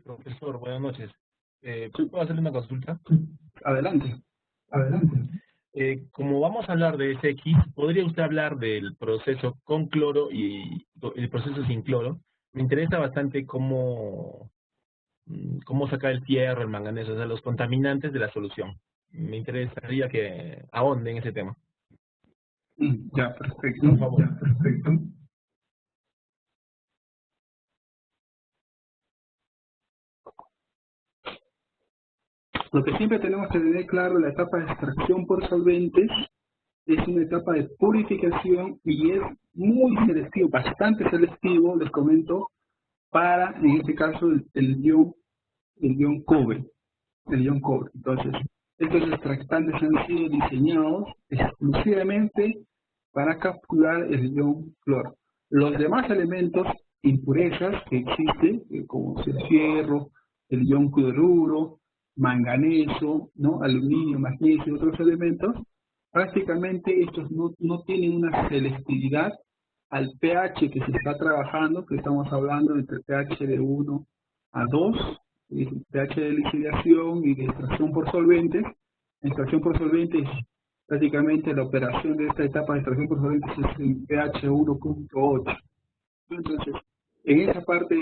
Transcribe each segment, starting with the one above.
Profesor, buenas noches. Sí, ¿Puedo hacerle una consulta? adelante, adelante. Como vamos a hablar de SX, ¿podría usted hablar del proceso con cloro y el proceso sin cloro? Me interesa bastante cómo sacar el fierro, el manganeso, o sea, los contaminantes de la solución. Me interesaría que ahonde en ese tema, Ya, perfecto, por favor. ya, perfecto. Lo que siempre tenemos que tener claro, la etapa de extracción por solventes es una etapa de purificación y es muy selectivo, bastante selectivo, les comento, para, en este caso, el ion cobre, el ion cobre. Entonces, estos extractantes han sido diseñados exclusivamente para capturar el ion cloro. Los demás elementos, impurezas que existen, como el fierro, el ion cloruro, manganeso, ¿no? Aluminio, magnesio y otros elementos, prácticamente estos no tienen una selectividad al pH que se está trabajando, que estamos hablando entre pH de 1 a 2, el pH de lixiviación y de extracción por solventes. Extracción por solventes, prácticamente la operación de esta etapa de extracción por solventes es en pH 1.8. Entonces, en esa parte,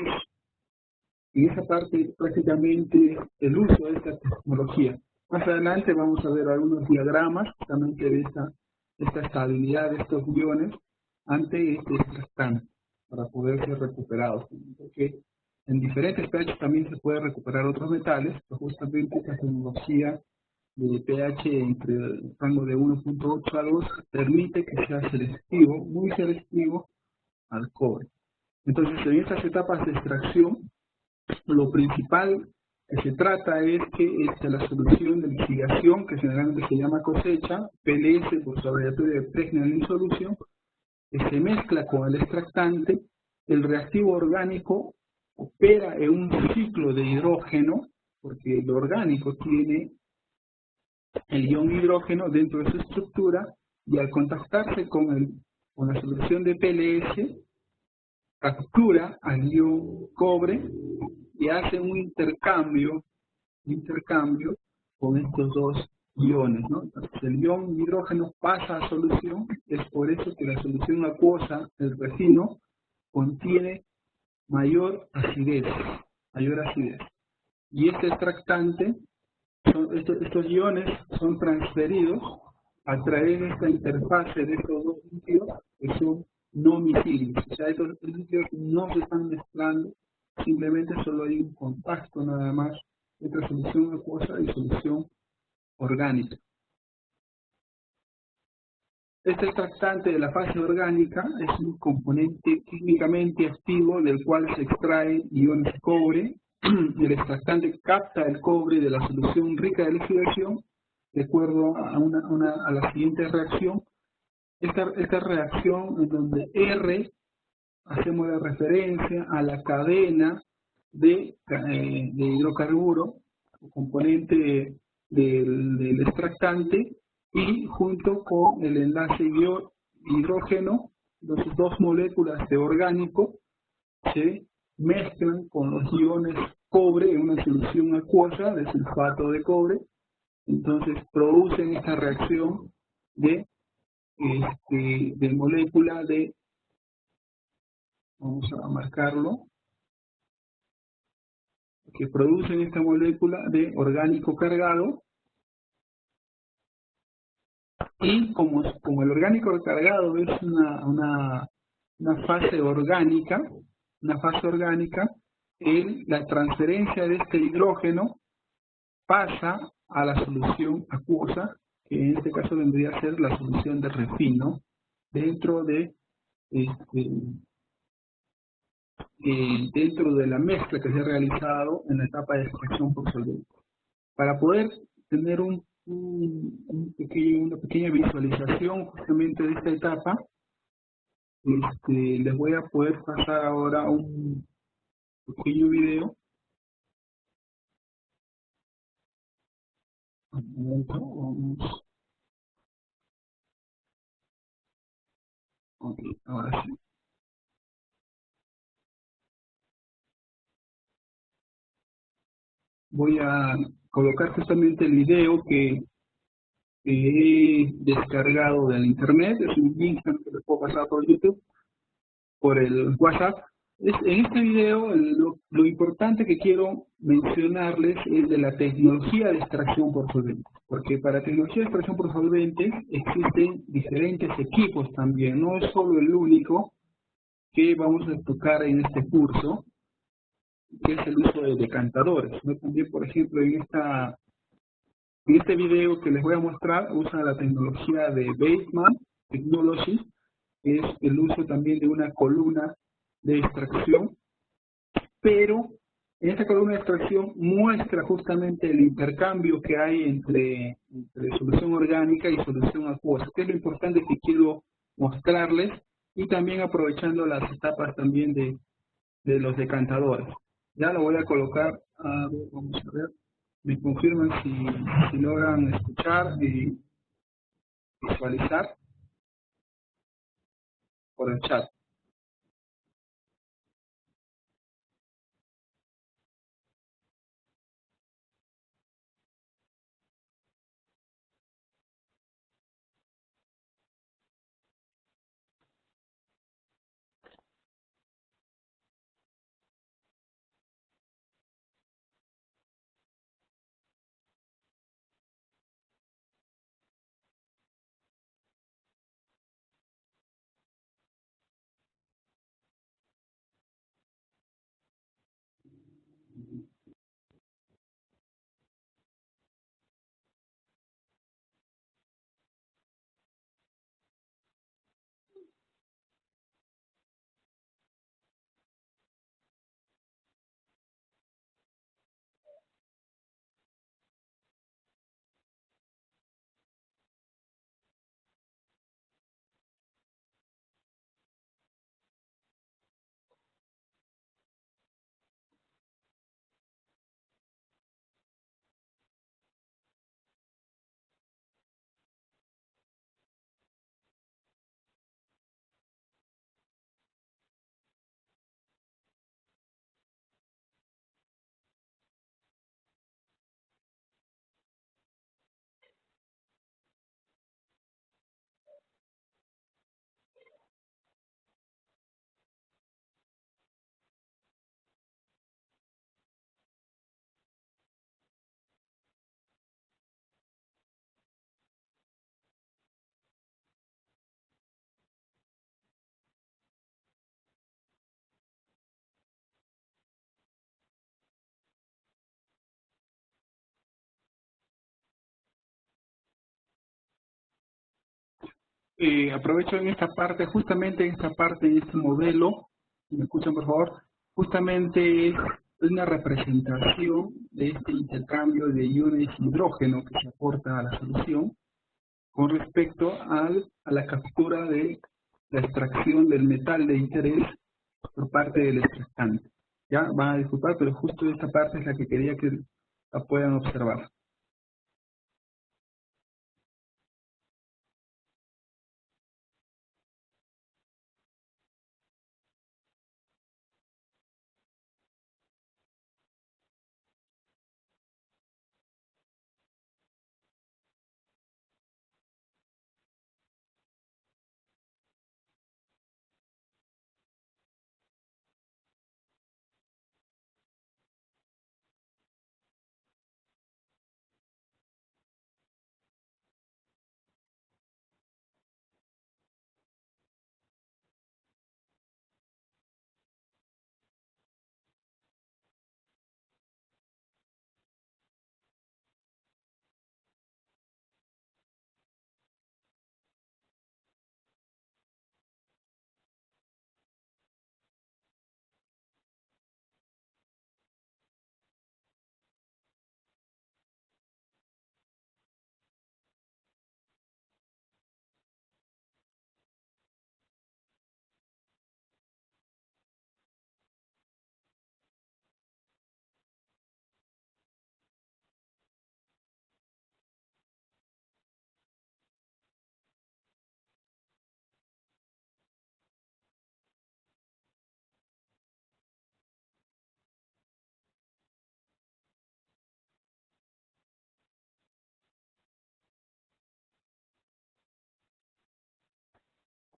prácticamente el uso de esta tecnología. Más adelante vamos a ver algunos diagramas justamente de esta estabilidad de estos iones ante este extractante para poder ser recuperados. Porque en diferentes pH también se puede recuperar otros metales, pero justamente esta tecnología de pH entre el rango de 1.8 a 2 permite que sea selectivo, muy selectivo al cobre. Entonces, en estas etapas de extracción, lo principal que se trata es que la solución de lixiviación, que generalmente se llama cosecha, PLS por su abreviatura de Pregnant Solution, que se mezcla con el extractante, el reactivo orgánico opera en un ciclo de hidrógeno, porque el orgánico tiene el ion hidrógeno dentro de su estructura, y al contactarse con la solución de PLS, captura al ion cobre y hace un intercambio con estos dos iones, ¿no? Entonces, el ion hidrógeno pasa a solución, es por eso que la solución acuosa, el resino, contiene mayor acidez, mayor acidez. Y este extractante, estos iones son transferidos a través de esta interfase de estos dos líquidos que son no miscibles. O sea, estos líquidos no se están mezclando, simplemente solo hay un contacto nada más entre solución acuosa y solución orgánica. Este extractante de la fase orgánica es un componente químicamente activo del cual se extraen iones cobre. El extractante capta el cobre de la solución rica de lixiviación de acuerdo a la siguiente reacción. Esta reacción en donde R hacemos la referencia a la cadena de hidrocarburo, componente del extractante, y junto con el enlace hidrógeno, las dos moléculas de orgánico se mezclan con los iones cobre en una solución acuosa de sulfato de cobre. Entonces producen esta reacción de molécula de, vamos a marcarlo, que producen esta molécula de orgánico cargado. Y como el orgánico cargado es una fase orgánica, la transferencia de este hidrógeno pasa a la solución acuosa, que en este caso vendría a ser la solución de refino, dentro de este, dentro de la mezcla que se ha realizado en la etapa de extracción por solvente. Para poder tener una pequeña visualización justamente de esta etapa, les voy a poder pasar ahora un pequeño video. Un momento, vamos. Ok, ahora sí. voy a colocar justamente el video que he descargado del internet. Es un link que les puedo pasar por YouTube, por el WhatsApp. En este video lo importante que quiero mencionarles es de la tecnología de extracción por solventes, porque para tecnología de extracción por solventes existen diferentes equipos también, no es solo el único que vamos a tocar en este curso, que es el uso de decantadores, ¿no? También, por ejemplo, en este video que les voy a mostrar, usa la tecnología de Baseman Technologies, que es el uso también de una columna de extracción, pero en esta columna de extracción muestra justamente el intercambio que hay entre solución orgánica y solución acuosa, que es lo importante que quiero mostrarles, y también aprovechando las etapas también de los decantadores. Ya lo voy a colocar, a ver, vamos a ver, me confirman si logran escuchar y visualizar por el chat. Aprovecho en esta parte, justamente en esta parte, en este modelo, si me escuchan por favor, justamente es una representación de este intercambio de iones hidrógeno que se aporta a la solución con respecto a la captura de la extracción del metal de interés por parte del extractante. Ya, van a disculpar, pero justo esta parte es la que quería que la puedan observar.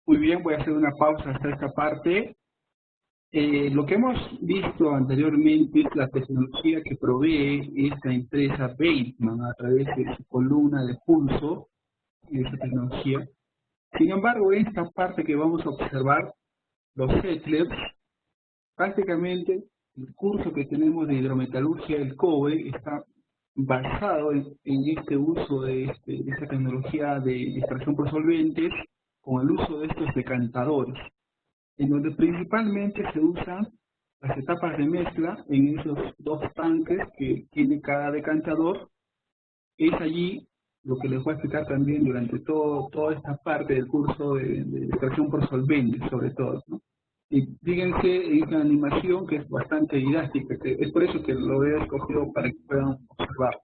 Muy bien, voy a hacer una pausa hasta esta parte. Lo que hemos visto anteriormente es la tecnología que provee esta empresa Bateman a través de su columna de pulso y esa tecnología. Sin embargo, esta parte que vamos a observar, los settlers, prácticamente el curso que tenemos de hidrometalurgia del cobre está basado en este uso de esta tecnología de extracción por solventes con el uso de estos decantadores, en donde principalmente se usan las etapas de mezcla en esos dos tanques que tiene cada decantador. Es allí lo que les voy a explicar también durante toda esta parte del curso de extracción por solventes, sobre todo, ¿no? Y fíjense en una animación que es bastante didáctica, que es por eso que lo he escogido para que puedan observar.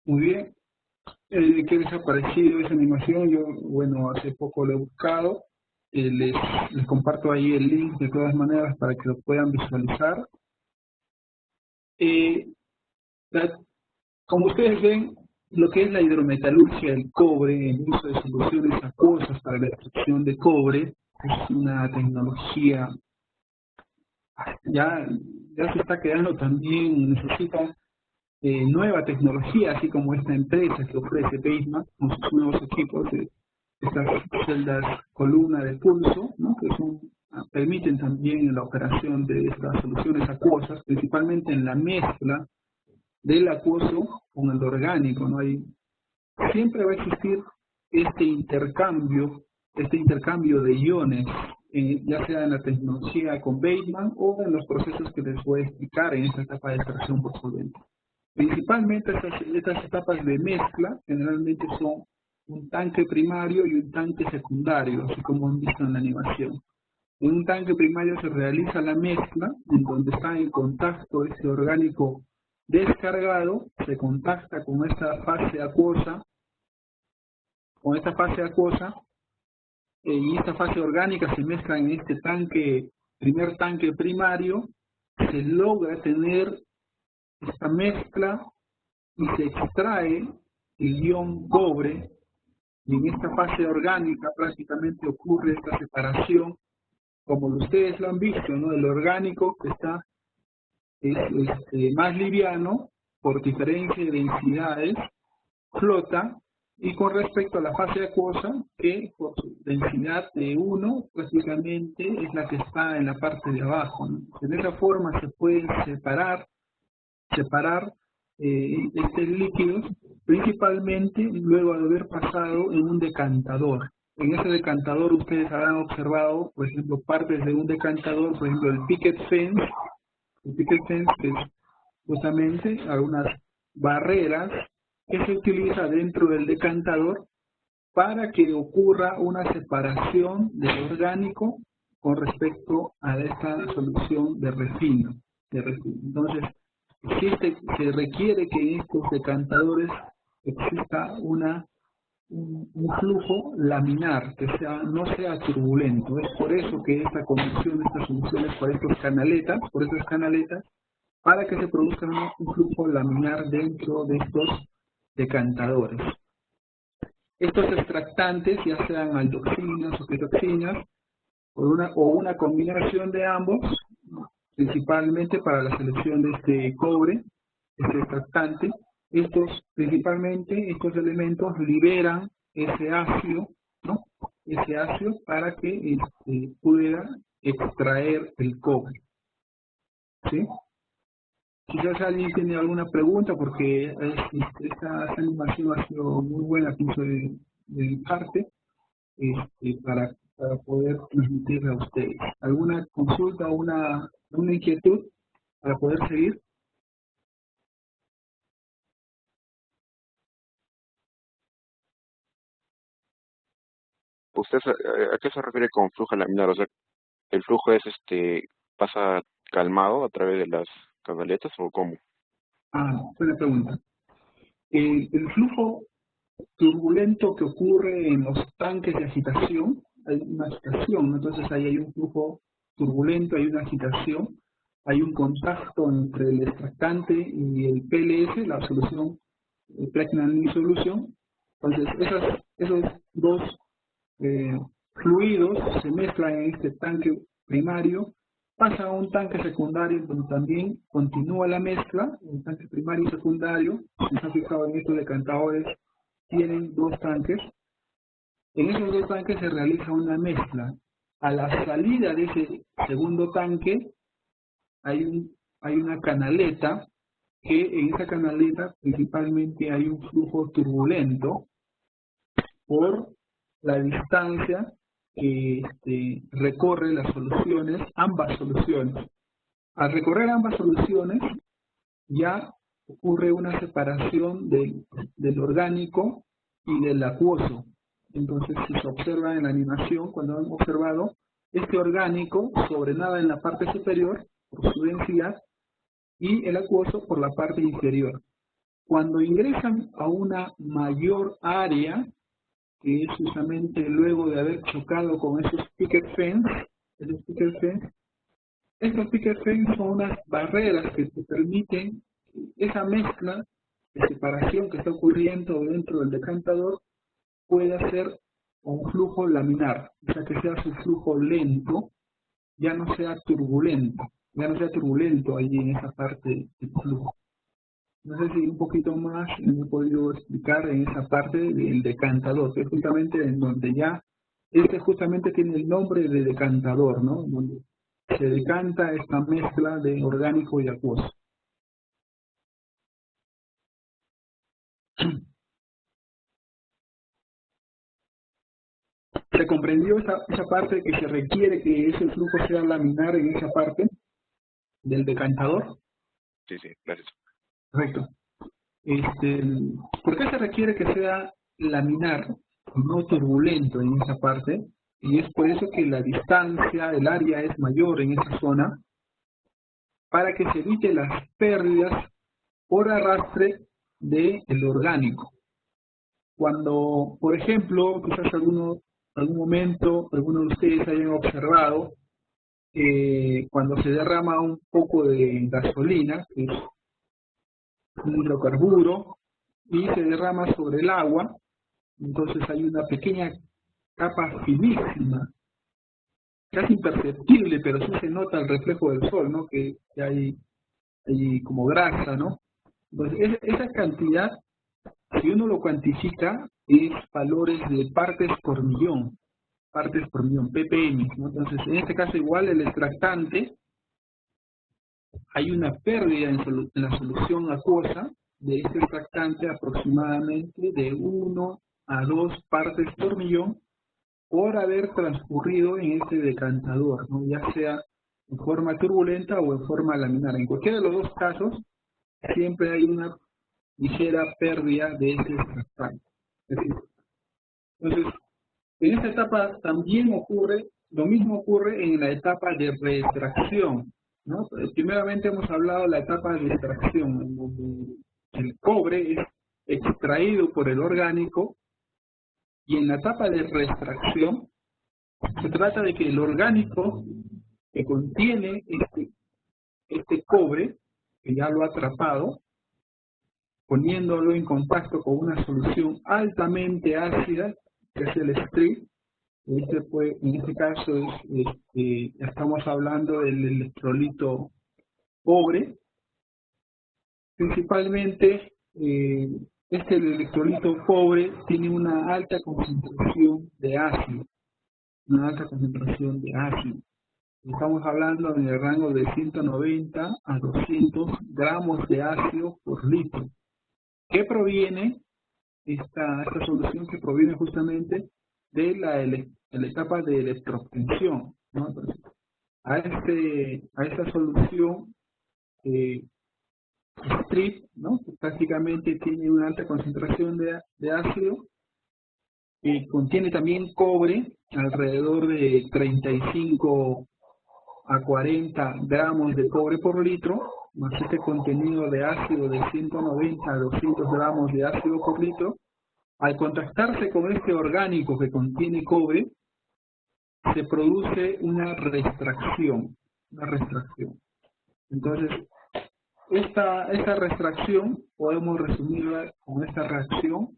Muy bien. ¿Qué les ha parecido esa animación? Yo, bueno, hace poco lo he buscado. Les comparto ahí el link de todas maneras para que lo puedan visualizar. Eh, la- Como ustedes ven, lo que es la hidrometalurgia del cobre, el uso de soluciones acuosas para la extracción de cobre, es una tecnología, ya, ya se está quedando también, necesita nueva tecnología, así como esta empresa que ofrece Bateman con sus nuevos equipos de estas celdas columna de pulso, ¿no? Que permiten también la operación de estas soluciones acuosas, principalmente en la mezcla del acuoso con el orgánico, ¿no? Siempre va a existir este intercambio de iones, ya sea en la tecnología con Bateman o en los procesos que les voy a explicar en esta etapa de extracción por solvente. Principalmente estas etapas de mezcla generalmente son un tanque primario y un tanque secundario, así como han visto en la animación. En un tanque primario se realiza la mezcla, en donde está en contacto ese orgánico descargado se contacta con esta fase acuosa, y esta fase orgánica se mezcla en este tanque, primer tanque primario, se logra tener esta mezcla y se extrae el ion cobre, y en esta fase orgánica prácticamente ocurre esta separación, como ustedes lo han visto, ¿no? El orgánico que está más liviano, por diferencia de densidades, flota, y con respecto a la fase acuosa, que por su densidad de 1, prácticamente es la que está en la parte de abajo, ¿no? De esa forma se pueden separar estos líquidos, principalmente luego de haber pasado en un decantador. En ese decantador ustedes habrán observado, por ejemplo, partes de un decantador, por ejemplo, el picket fence, que es justamente algunas barreras que se utiliza dentro del decantador para que ocurra una separación del orgánico con respecto a esta solución de refino. Entonces, se requiere que en estos decantadores exista un flujo laminar, que no sea turbulento. Es por eso que esta conducción de estas soluciones por estas canaletas, para que se produzca un flujo laminar dentro de estos decantadores. Estos extractantes, ya sean aldoxinas o ketoxinas, o una combinación de ambos, principalmente para la selección de este cobre, este extractante, principalmente estos elementos liberan ese ácido, ¿no? Ese ácido para que pueda extraer el cobre. ¿Sí? Quizás alguien tiene alguna pregunta, porque esta animación ha sido muy buena, pienso de mi parte, para poder transmitirla a ustedes. ¿Alguna consulta o una inquietud para poder seguir? ¿Usted a qué se refiere con flujo laminar? O sea, ¿el flujo pasa calmado a través de las canaletas o cómo? Buena pregunta. El flujo turbulento que ocurre en los tanques de agitación, hay una agitación, ¿no? Entonces ahí hay un flujo turbulento, hay una agitación, hay un contacto entre el extractante y el PLS, la solución, Platinum Solution. Entonces esos dos fluidos se mezclan en este tanque primario, pasa a un tanque secundario donde también continúa la mezcla, un tanque primario y secundario. Si se han fijado en estos decantadores, tienen dos tanques. En esos dos tanques se realiza una mezcla. A la salida de ese segundo tanque hay una canaleta, que en esa canaleta principalmente hay un flujo turbulento por la distancia que recorre las soluciones, ambas soluciones. Al recorrer ambas soluciones ya ocurre una separación del orgánico y del acuoso. Entonces, si se observa en la animación, cuando han observado, este orgánico sobrenada en la parte superior por su densidad y el acuoso por la parte inferior. Cuando ingresan a una mayor área, que es justamente luego de haber chocado con esos picket fence, estos picket fence son unas barreras que te permiten esa mezcla de separación que está ocurriendo dentro del decantador puede ser un flujo laminar, o sea que sea su flujo lento, ya no sea turbulento ahí en esa parte del flujo. No sé si un poquito más me he podido explicar en esa parte del decantador, que es justamente en donde ya, justamente tiene el nombre de decantador, ¿no? Donde se decanta esta mezcla de orgánico y acuoso. ¿Se comprendió esa parte que se requiere que ese flujo sea laminar en esa parte del decantador? Sí, gracias. Correcto. ¿Por qué se requiere que sea laminar, no turbulento en esa parte? Y es por eso que la distancia, el área es mayor en esa zona, para que se evite las pérdidas por arrastre del orgánico. Cuando, por ejemplo, quizás algún momento, algunos de ustedes hayan observado, cuando se derrama un poco de gasolina, que es un hidrocarburo, y se derrama sobre el agua, entonces hay una pequeña capa finísima, casi imperceptible, pero sí se nota el reflejo del sol, ¿no? Que hay como grasa, ¿no? Entonces, esa cantidad, si uno lo cuantifica, es valores de partes por millón, ppm, ¿no? Entonces, en este caso igual el extractante, hay una pérdida en la solución acuosa de este extractante aproximadamente de 1 a 2 partes por millón por haber transcurrido en este decantador, ¿no? Ya sea en forma turbulenta o en forma laminar. En cualquiera de los dos casos, siempre hay una ligera pérdida de este extractante. Entonces, en esta etapa también lo mismo ocurre en la etapa de reextracción, ¿no? Primeramente hemos hablado de la etapa de extracción, en donde el cobre es extraído por el orgánico, y en la etapa de reextracción se trata de que el orgánico que contiene este cobre, que ya lo ha atrapado, poniéndolo en contacto con una solución altamente ácida, que es el strip. En este caso estamos hablando del electrolito cobre. Principalmente, el electrolito cobre tiene una alta concentración de ácido. Estamos hablando en el rango de 190 a 200 gramos de ácido por litro. ¿Qué proviene? Esta solución que proviene justamente de la etapa de electroobtención, ¿no? Entonces, a esta solución strip, ¿no? Que prácticamente tiene una alta concentración de ácido, y contiene también cobre, alrededor de 35 a 40 gramos de cobre por litro, más este contenido de ácido de 190 a 200 gramos de ácido por litro. Al contactarse con este orgánico que contiene cobre, se produce una reextracción. Entonces, esta reextracción podemos resumirla con esta reacción,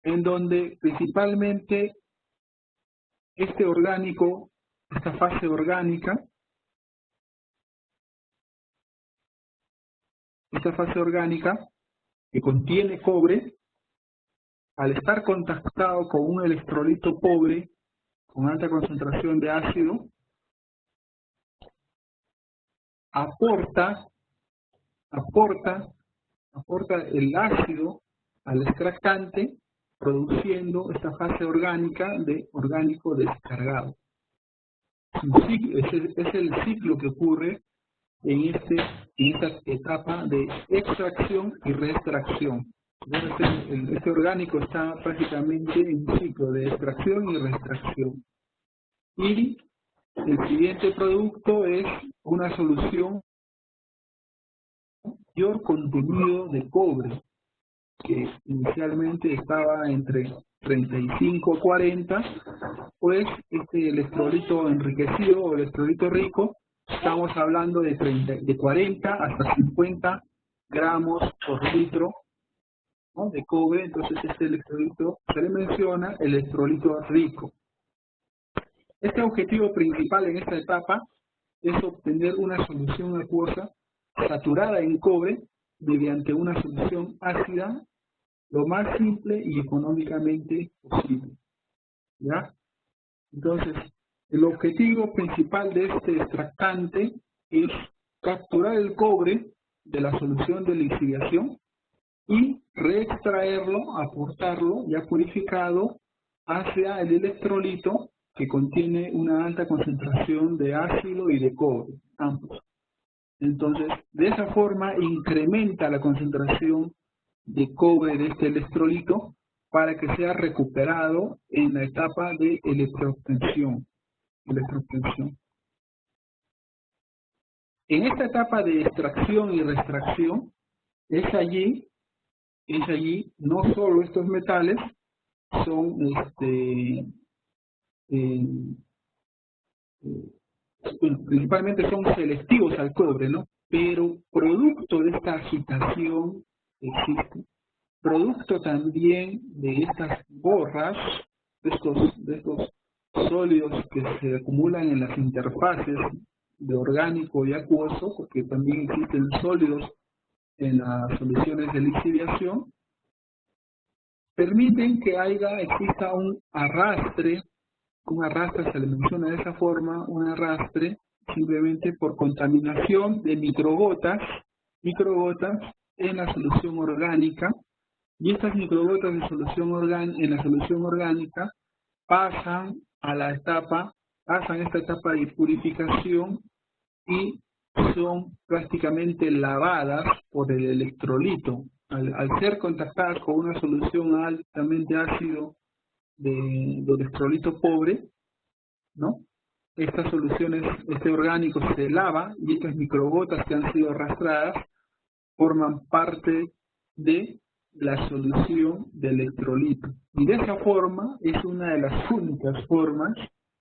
en donde principalmente esta fase orgánica, que contiene cobre, al estar contactado con un electrolito cobre con alta concentración de ácido, aporta el ácido al extractante, produciendo esta fase orgánica de orgánico descargado. Es el ciclo que ocurre en esta etapa de extracción y reextracción. Este orgánico está prácticamente en un ciclo de extracción y reextracción. Y el siguiente producto es una solución mayor contenido de cobre, que inicialmente estaba entre 35 a 40, pues este electrolito enriquecido o electrolito rico, estamos hablando de 40 hasta 50 gramos por litro, ¿no?, de cobre. Entonces este electrolito se le menciona electrolito rico. Este objetivo principal en esta etapa es obtener una solución acuosa saturada en cobre mediante una solución ácida lo más simple y económicamente posible, ¿ya? Entonces, el objetivo principal de este extractante es capturar el cobre de la solución de lixiviación y reextraerlo, aportarlo ya purificado hacia el electrolito que contiene una alta concentración de ácido y de cobre, ambos. Entonces, de esa forma incrementa la concentración de cobre de este electrolito para que sea recuperado en la etapa de electroobtención. En esta etapa de extracción y extracción, es allí no solo estos metales son principalmente son selectivos al cobre, ¿no? Pero producto de esta agitación existe, producto también de estas borras, de estos sólidos que se acumulan en las interfaces de orgánico y acuoso, porque también existen sólidos en las soluciones de lixiviación, permiten que exista un arrastre, se le menciona de esa forma, un arrastre simplemente por contaminación de microgotas en la solución orgánica, y estas microgotas en la solución orgánica pasan esta etapa de purificación y son prácticamente lavadas por el electrolito. Al ser contactadas con una solución altamente ácido de electrolito pobre, ¿no? Estas soluciones, este orgánico se lava y estas microgotas que han sido arrastradas forman parte de la solución de electrolito. Y de esa forma es una de las únicas formas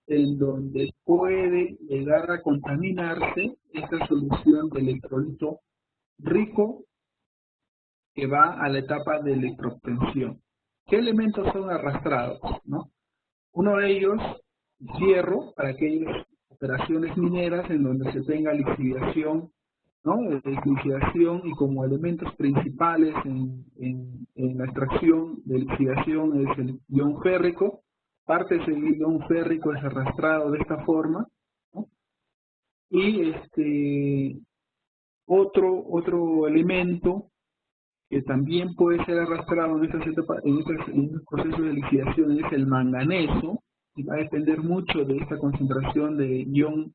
en donde puede llegar a contaminarse esta solución de electrolito rico que va a la etapa de electroobtención. ¿Qué elementos son arrastrados, no? Uno de ellos, hierro, para aquellas operaciones mineras en donde se tenga lixiviación, ¿no? Lixiviación, y como elementos principales en la extracción de lixiviación es el ion férrico. Parte de ese ion férrico es arrastrado de esta forma, ¿no? Y otro elemento que también puede ser arrastrado en estos procesos de lixiviación es el manganeso, y va a depender mucho de esta concentración de ion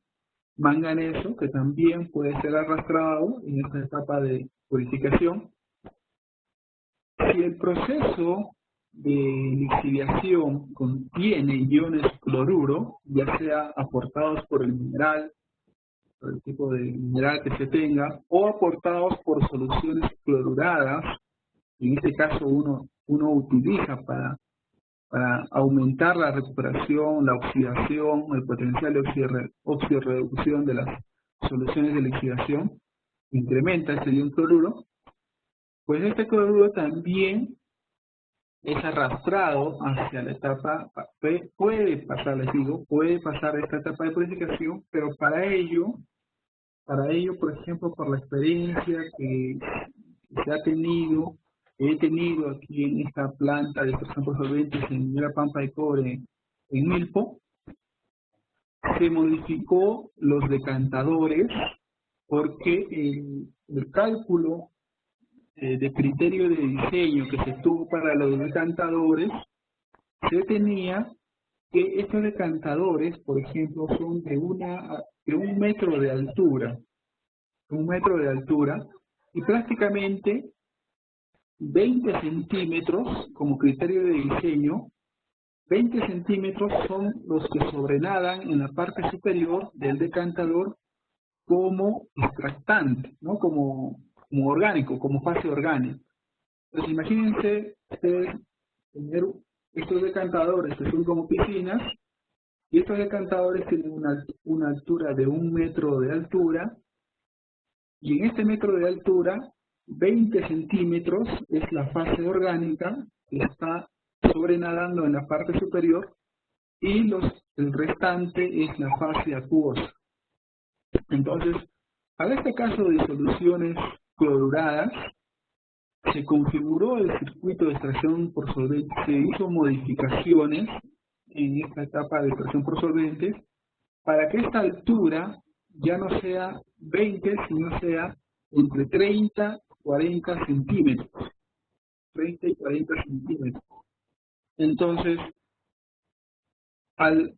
manganeso, que también puede ser arrastrado en esta etapa de purificación. Si el proceso de lixiviación contiene iones cloruro, ya sea aportados por el mineral, por el tipo de mineral que se tenga, o aportados por soluciones cloruradas, en este caso uno utiliza para aumentar la recuperación, la oxidación, el potencial de oxirreducción de las soluciones de lixiviación, incrementa este ion cloruro, pues este cloruro también es arrastrado hacia la etapa, puede pasar esta etapa de purificación, pero para ello, por ejemplo, por la experiencia que se ha tenido, he tenido aquí en esta planta de extracción por solventes en Minera Pampa de Cobre en Milpo, se modificó los decantadores porque el cálculo de criterio de diseño que se tuvo para los decantadores, se tenía que estos decantadores, por ejemplo, son de 1 metro de altura, y prácticamente 20 centímetros como criterio de diseño, 20 centímetros son los que sobrenadan en la parte superior del decantador como extractante, ¿no? Como orgánico, como fase orgánica. Entonces imagínense ustedes tener estos decantadores que son como piscinas, y estos decantadores tienen una altura de 1 metro de altura, y en este metro de altura 20 centímetros es la fase orgánica que está sobrenadando en la parte superior, y el restante es la fase acuosa. Entonces, para este caso de soluciones cloruradas, se configuró el circuito de extracción por solventes, se hizo modificaciones en esta etapa de extracción por solventes para que esta altura ya no sea 20, sino sea entre 30 y 40 centímetros. 30 y 40 centímetros. Entonces, al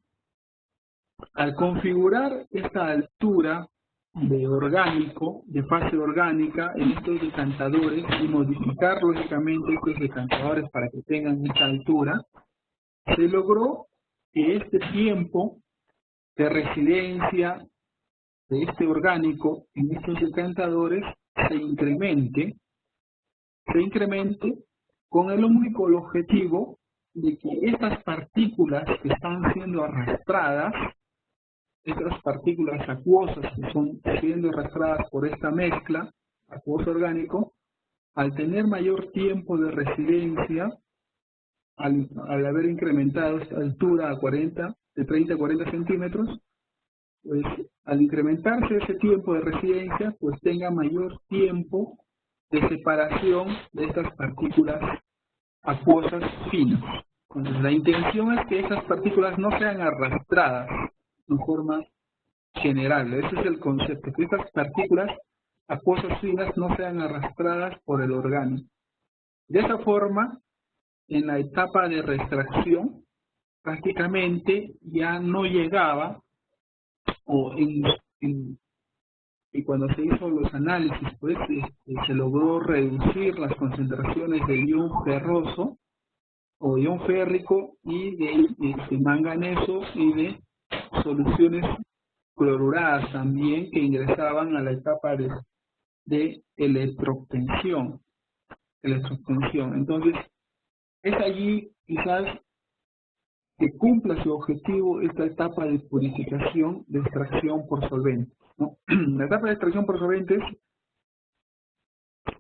configurar esta altura de orgánico, de fase orgánica en estos decantadores, y modificar lógicamente estos decantadores para que tengan esta altura, se logró que este tiempo de residencia de este orgánico en estos decantadores se incremente con el único objetivo de que estas partículas que están siendo arrastradas, estas partículas acuosas que son siendo arrastradas por esta mezcla acuoso-orgánico, al tener mayor tiempo de residencia, al haber incrementado esta altura a de 30 a 40 centímetros, pues al incrementarse ese tiempo de residencia, pues tenga mayor tiempo de separación de estas partículas acuosas finas. Entonces, la intención es que esas partículas no sean arrastradas en forma general. Ese es el concepto, que estas partículas acuosas finas no sean arrastradas por el orgánico. De esa forma, en la etapa de extracción, prácticamente ya no llegaba, y cuando se hizo los análisis, pues se logró reducir las concentraciones de ion ferroso o ion férrico y de manganeso y de soluciones cloruradas también que ingresaban a la etapa de electroobtención. Entonces, es allí quizás que cumpla su objetivo esta etapa de purificación de extracción por solventes, ¿no? La etapa de extracción por solventes,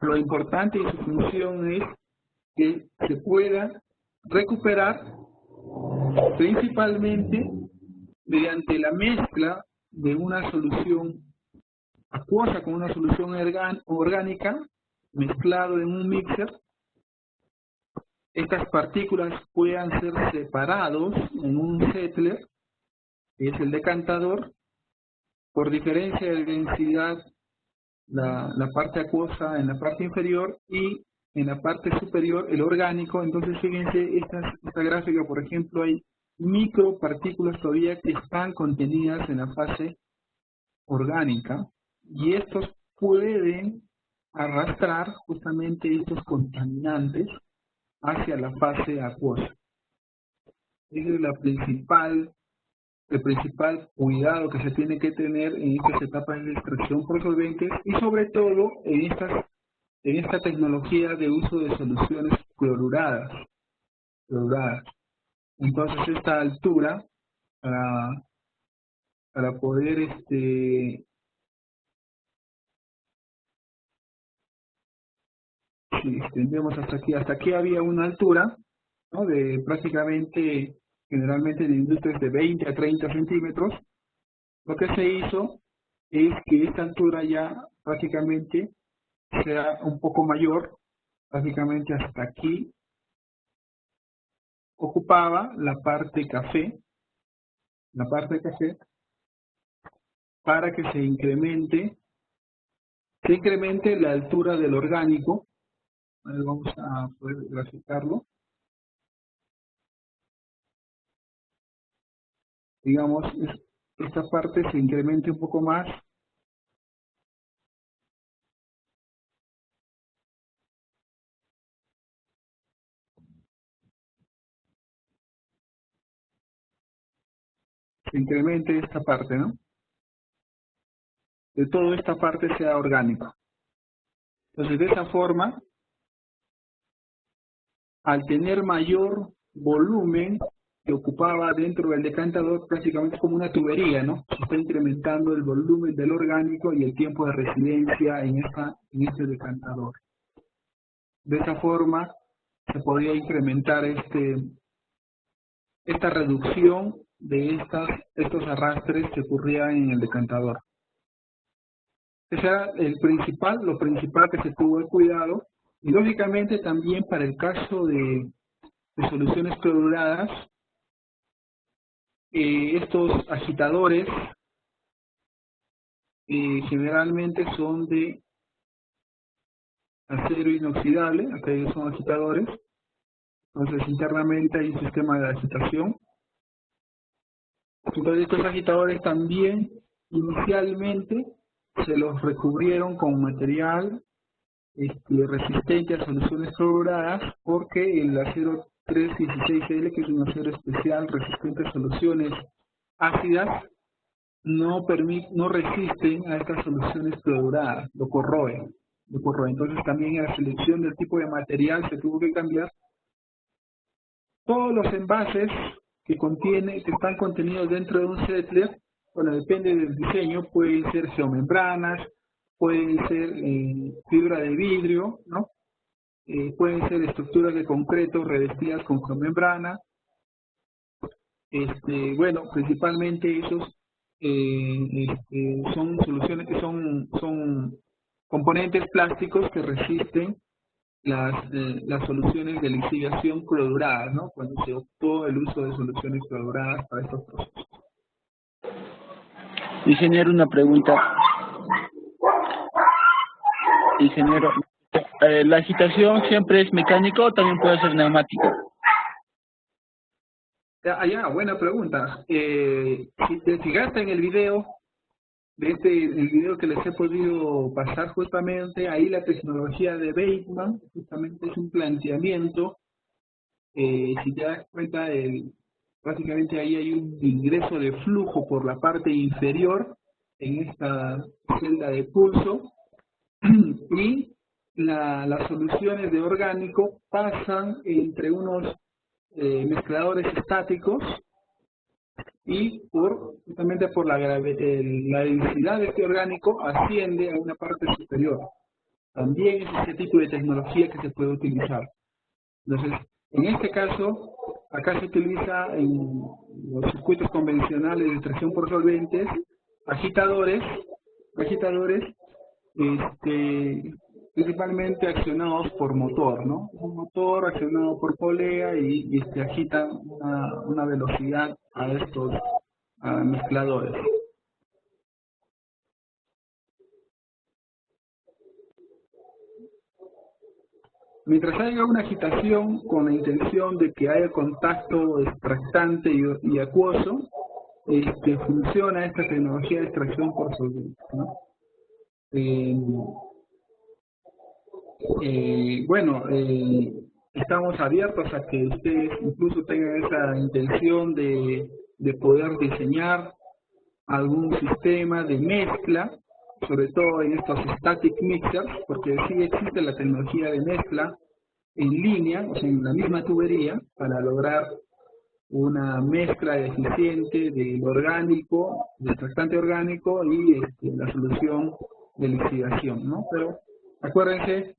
lo importante y su función es que se pueda recuperar principalmente mediante la mezcla de una solución acuosa con una solución orgánica mezclado en un mixer. Estas partículas puedan ser separados en un settler, que es el decantador, por diferencia de densidad, la parte acuosa en la parte inferior y en la parte superior el orgánico. Entonces fíjense, esta gráfica, por ejemplo, hay micropartículas todavía que están contenidas en la fase orgánica y estos pueden arrastrar justamente estos contaminantes hacia la fase acuosa. Ese es el principal cuidado que se tiene que tener en estas etapas de extracción por solventes y sobre todo en esta tecnología de uso de soluciones cloruradas. Entonces esta altura para poder si extendemos hasta aquí había una altura, ¿no?, de prácticamente, generalmente en industrias de 20 a 30 centímetros. Lo que se hizo es que esta altura ya prácticamente sea un poco mayor, prácticamente hasta aquí ocupaba la parte café, para que se incremente la altura del orgánico. Vamos a poder graficarlo. Digamos, esta parte se incremente un poco más. Se incremente esta parte, ¿no? De toda esta parte sea orgánico. Entonces, de esa forma, al tener mayor volumen que ocupaba dentro del decantador, prácticamente es como una tubería, ¿no? Se está incrementando el volumen del orgánico y el tiempo de residencia en este decantador. De esa forma se podría incrementar esta reducción de estos arrastres que ocurrían en el decantador. Ese era lo principal que se tuvo de cuidado. Y lógicamente también para el caso de soluciones cloruradas, estos agitadores generalmente son de acero inoxidable, acá ellos son agitadores. Entonces internamente hay un sistema de agitación. Entonces estos agitadores también inicialmente se los recubrieron con material resistente a soluciones cloruradas, porque el acero 316L, que es un acero especial resistente a soluciones ácidas, no resisten a estas soluciones cloruradas, lo corroen. Entonces también en la selección del tipo de material se tuvo que cambiar. Todos los envases que están contenidos dentro de un settler, bueno, depende del diseño, pueden ser geomembranas, pueden ser fibra de vidrio, ¿no? Pueden ser estructuras de concreto revestidas con geomembrana. Bueno, principalmente esos son soluciones que son componentes plásticos que resisten las soluciones de lixiviación cloruradas, ¿no? Cuando se optó el uso de soluciones cloruradas para estos procesos. Ingeniero, una pregunta. Ingeniero, ¿la agitación siempre es mecánica o también puede ser neumática? Buena pregunta. Si te fijaste en el video, el video que les he podido pasar justamente, ahí la tecnología de Bateman, justamente es un planteamiento. Si te das cuenta, básicamente ahí hay un ingreso de flujo por la parte inferior en esta celda de pulso y las soluciones de orgánico pasan entre unos mezcladores estáticos y justamente por la densidad de este orgánico asciende a una parte superior. También es este tipo de tecnología que se puede utilizar. Entonces, en este caso, acá se utiliza en los circuitos convencionales de extracción por solventes, agitadores, principalmente accionados por motor, ¿no? Un motor accionado por polea y agita una velocidad a estos mezcladores. Mientras haya una agitación con la intención de que haya contacto extractante y acuoso, funciona esta tecnología de extracción por solventes, ¿no? Estamos abiertos a que ustedes incluso tengan esa intención de poder diseñar algún sistema de mezcla, sobre todo en estos static mixers, porque sí existe la tecnología de mezcla en línea, o sea, en la misma tubería, para lograr una mezcla eficiente del orgánico, del extractante orgánico y la solución de lixiviación, ¿no? Pero acuérdense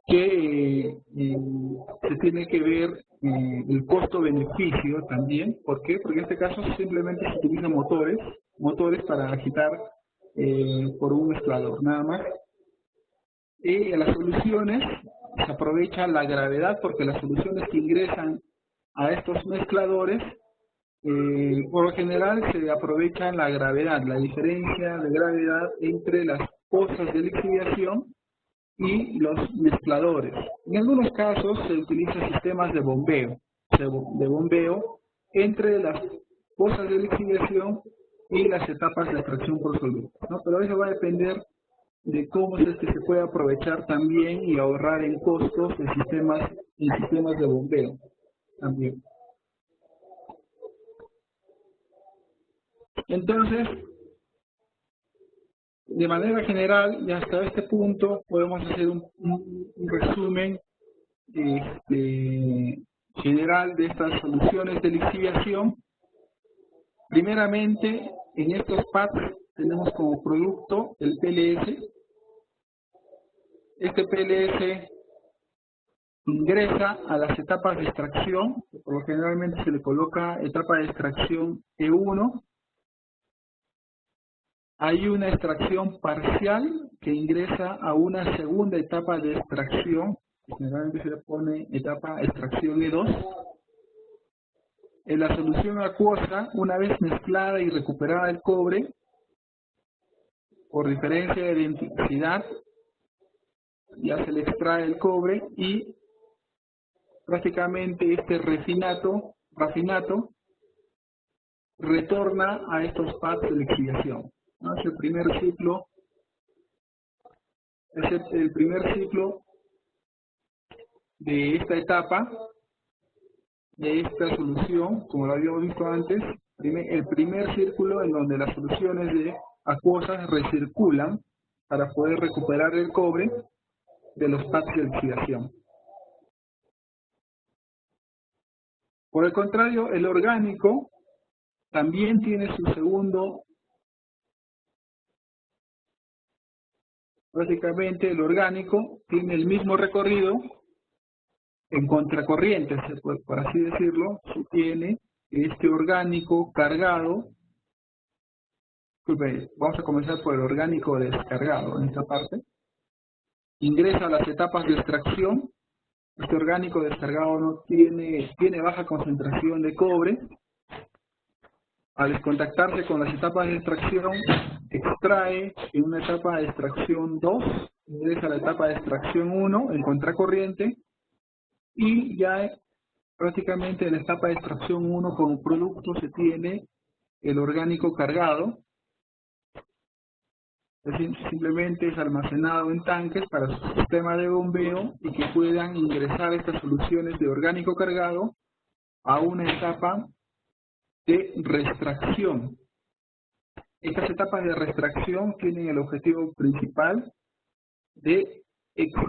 que se tiene que ver el costo-beneficio también. ¿Por qué? Porque en este caso simplemente se utilizan motores para agitar por un mezclador, nada más. Y en las soluciones se aprovecha la gravedad, porque las soluciones que ingresan a estos mezcladores, por lo general se aprovecha la gravedad, la diferencia de gravedad entre las pozas de lixiviación y los mezcladores. En algunos casos se utilizan sistemas de bombeo entre las pozas de lixiviación y las etapas de extracción por solvente, ¿no? Pero eso va a depender de cómo es que se puede aprovechar también y ahorrar en costos en sistemas de bombeo también. Entonces, de manera general, y hasta este punto, podemos hacer un resumen general de estas soluciones de lixiviación. Primeramente, en estos pads tenemos como producto el PLS. Este PLS ingresa a las etapas de extracción, por lo generalmente se le coloca etapa de extracción E1. Hay una extracción parcial que ingresa a una segunda etapa de extracción, generalmente se le pone etapa extracción E2. En la solución acuosa, una vez mezclada y recuperada el cobre, por diferencia de densidad, ya se le extrae el cobre y prácticamente este rafinato retorna a estos pads de lixiviación, ¿no? Es el primer ciclo de esta etapa, de esta solución, como lo habíamos visto antes, El primer círculo en donde las soluciones de acuosas recirculan para poder recuperar el cobre de los pads de oxidación. Por el contrario, el orgánico también tiene su segundo, básicamente el orgánico tiene el mismo recorrido en contracorriente, por así decirlo. Se tiene este orgánico cargado. Disculpe, vamos a comenzar por el orgánico descargado en esta parte. Ingresa a las etapas de extracción. Este orgánico descargado no tiene baja concentración de cobre. Al contactarse con las etapas de extracción, extrae en una etapa de extracción 2, ingresa a la etapa de extracción 1 en contracorriente, y ya prácticamente en la etapa de extracción 1 como producto se tiene el orgánico cargado. Es decir, simplemente es almacenado en tanques para su sistema de bombeo y que puedan ingresar estas soluciones de orgánico cargado a una etapa de reextracción. Estas etapas de reextracción tienen el objetivo principal de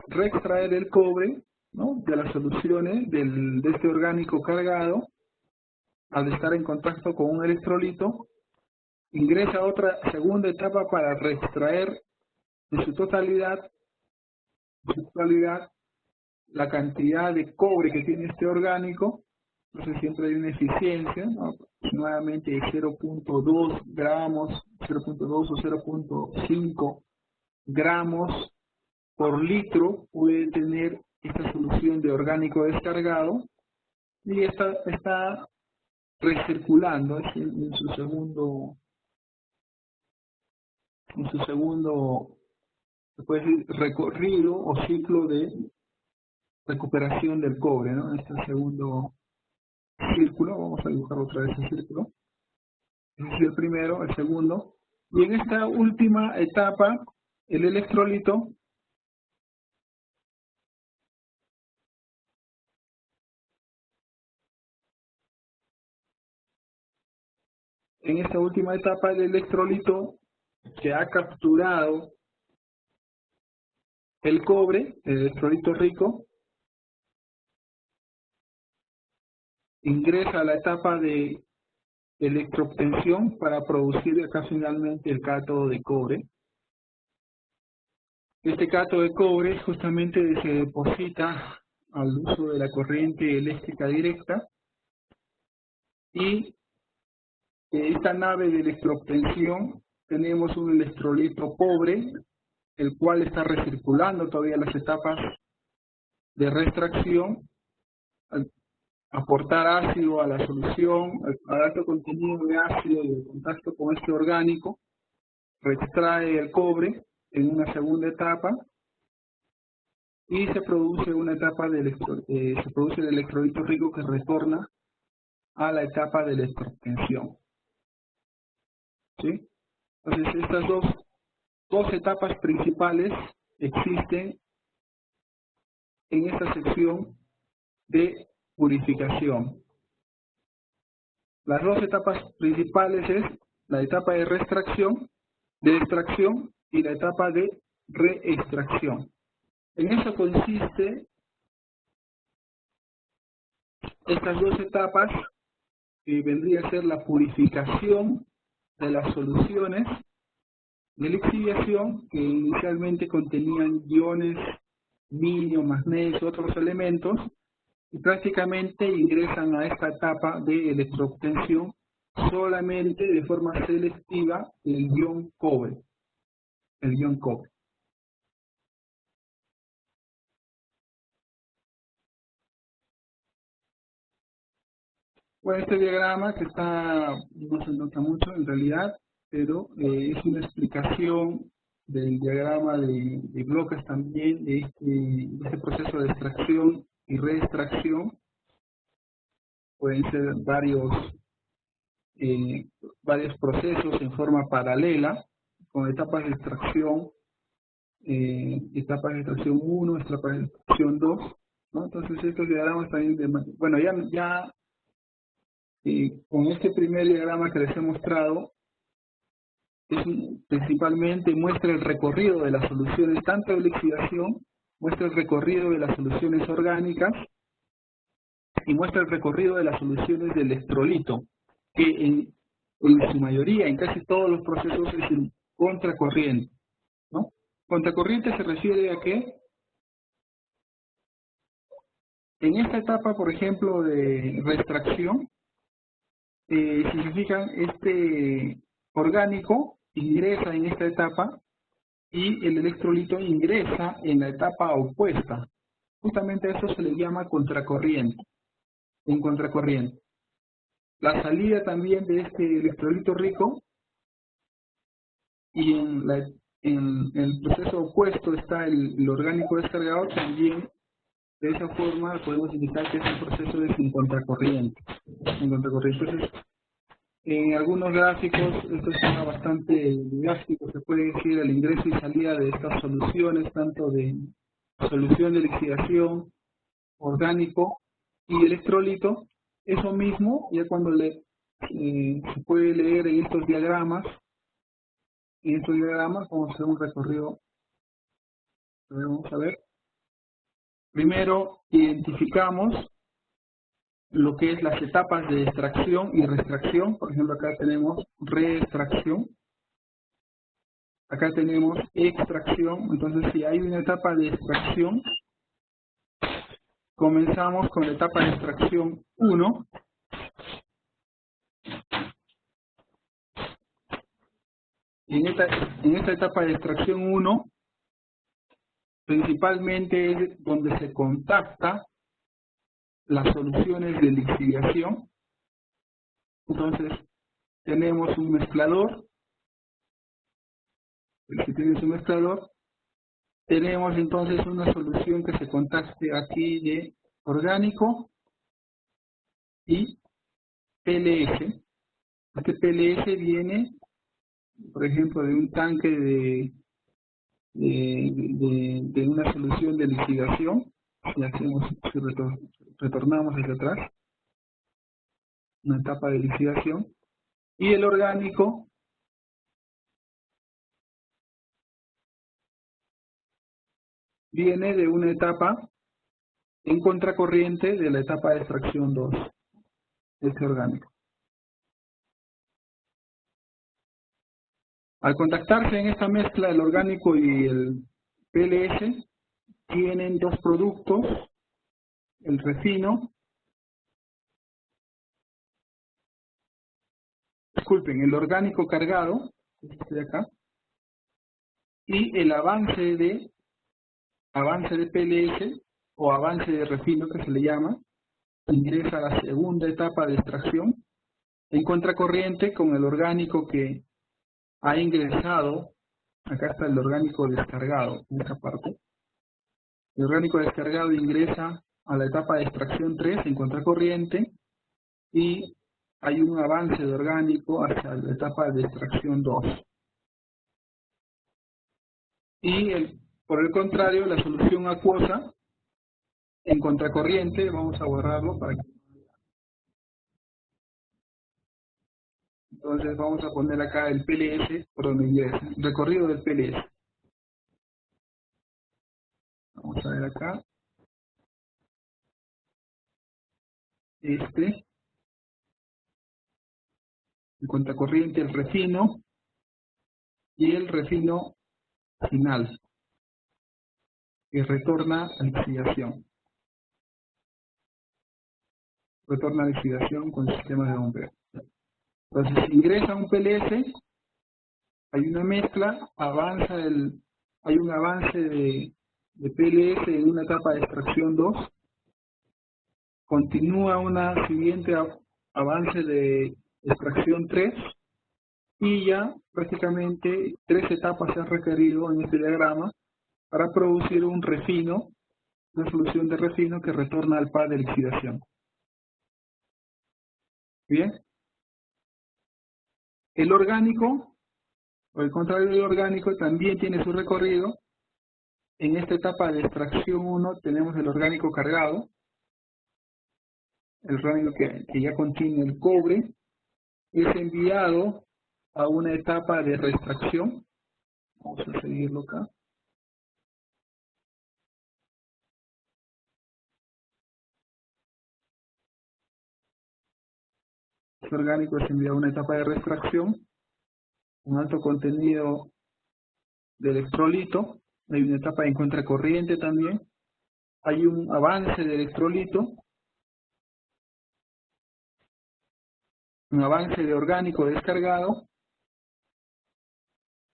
reextraer el cobre, ¿no?, de las soluciones de este orgánico cargado. Al estar en contacto con un electrolito, ingresa a otra segunda etapa para reextraer en su totalidad la cantidad de cobre que tiene este orgánico. Entonces siempre hay una eficiencia, ¿no?, aproximadamente de 0.2 gramos, 0.2 o 0.5 gramos por litro puede tener esta solución de orgánico descargado, y está recirculando en su segundo se puede decir, recorrido o ciclo de recuperación del cobre, ¿no? En este segundo círculo, vamos a dibujar otra vez el círculo. Ese es el primero, el segundo. Y en esta última etapa, el electrolito que ha capturado el cobre, el electrolito rico, ingresa a la etapa de electroobtención para producir acá finalmente el cátodo de cobre. Este cátodo de cobre justamente se deposita al uso de la corriente eléctrica directa, y en esta nave de electroobtención tenemos un electrolito pobre, el cual está recirculando todavía las etapas de reextracción. Al aportar ácido a la solución, al alto contenido de ácido y el contacto con este orgánico, reextrae el cobre en una segunda etapa, y se produce una etapa se produce el electrolito rico que retorna a la etapa de electroobtención. ¿Sí? Entonces estas dos etapas principales existen en esta sección de purificación. Las dos etapas principales es la etapa de reextracción, de extracción, y la etapa de reextracción. En eso consiste estas dos etapas, que vendría a ser la purificación de las soluciones de lixiviación, que inicialmente contenían iones, minio, magnesio, otros elementos, y prácticamente ingresan a esta etapa de electroobtención solamente de forma selectiva el ion cobre. Bueno, este diagrama que no se nota mucho en realidad, pero es una explicación del diagrama de bloques también de este proceso de extracción y reextracción. Pueden ser varios procesos en forma paralela, con etapas de extracción 1, etapas de extracción 2, ¿no? Entonces estos diagramas también, bueno, ya con este primer diagrama que les he mostrado, principalmente muestra el recorrido de las soluciones, tanto de lixiviación, muestra el recorrido de las soluciones orgánicas y muestra el recorrido de las soluciones de electrolito, que en su mayoría, en casi todos los procesos, es el contracorriente, ¿no? Contracorriente se refiere a que en esta etapa, por ejemplo, de reextracción, si se fijan, este orgánico ingresa en esta etapa y el electrolito ingresa en la etapa opuesta. Justamente a eso se le llama contracorriente, en contracorriente. La salida también de este electrolito rico, y en el proceso opuesto está el orgánico descargado, también de esa forma podemos indicar que este proceso es en contracorriente. Entonces, en algunos gráficos, esto es bastante didáctico, se puede decir el ingreso y salida de estas soluciones, tanto de solución de lixiviación, orgánico y electrolito. Eso mismo, ya cuando se puede leer en estos diagramas, vamos a hacer un recorrido. Vamos a ver. Primero, identificamos lo que es las etapas de extracción y reextracción. Por ejemplo, acá tenemos reextracción, acá tenemos extracción. Entonces, si hay una etapa de extracción, comenzamos con la etapa de extracción 1. En esta etapa de extracción 1, principalmente es donde se contacta las soluciones de lixiviación. Entonces, tenemos un mezclador. Si tienes un mezclador, tenemos entonces una solución que se contacte aquí de orgánico y PLS. Este PLS viene, por ejemplo, de un tanque de una solución de lixiviación. Y hacemos, retornamos hacia atrás, una etapa de lixiviación. Y el orgánico viene de una etapa en contracorriente de la etapa de extracción 2, este orgánico. Al contactarse en esta mezcla el orgánico y el PLS, tienen dos productos, el refino, el orgánico cargado, este de acá, y el avance de PLS o avance de refino, que se le llama, ingresa a la segunda etapa de extracción en contracorriente con el orgánico que ha ingresado. Acá está el orgánico descargado, en esta parte. El orgánico descargado ingresa a la etapa de extracción 3 en contracorriente y hay un avance de orgánico hacia la etapa de extracción 2. Y por el contrario, la solución acuosa en contracorriente, vamos a borrarlo para que... Entonces vamos a poner acá el PLS por donde ingresa, el recorrido del PLS. Vamos a ver acá. En contracorriente el refino y el refino final, que retorna a lixiviación. Retorna a lixiviación con sistemas de bombeo. Entonces ingresa un PLS, hay una mezcla, hay un avance de PLS en una etapa de extracción 2, continúa una siguiente avance de extracción 3, y ya prácticamente 3 etapas se han requerido en este diagrama para producir un refino, una solución de refino que retorna al pad de lixiviación. Bien. El orgánico, por el contrario del orgánico, también tiene su recorrido. En esta etapa de extracción 1 tenemos el orgánico cargado. el orgánico que ya contiene el cobre, es enviado a una etapa de extracción. Vamos a seguirlo acá. Este orgánico es enviado a una etapa de extracción, un alto contenido de electrolito, hay una etapa de contracorriente también, hay un avance de electrolito, un avance de orgánico descargado,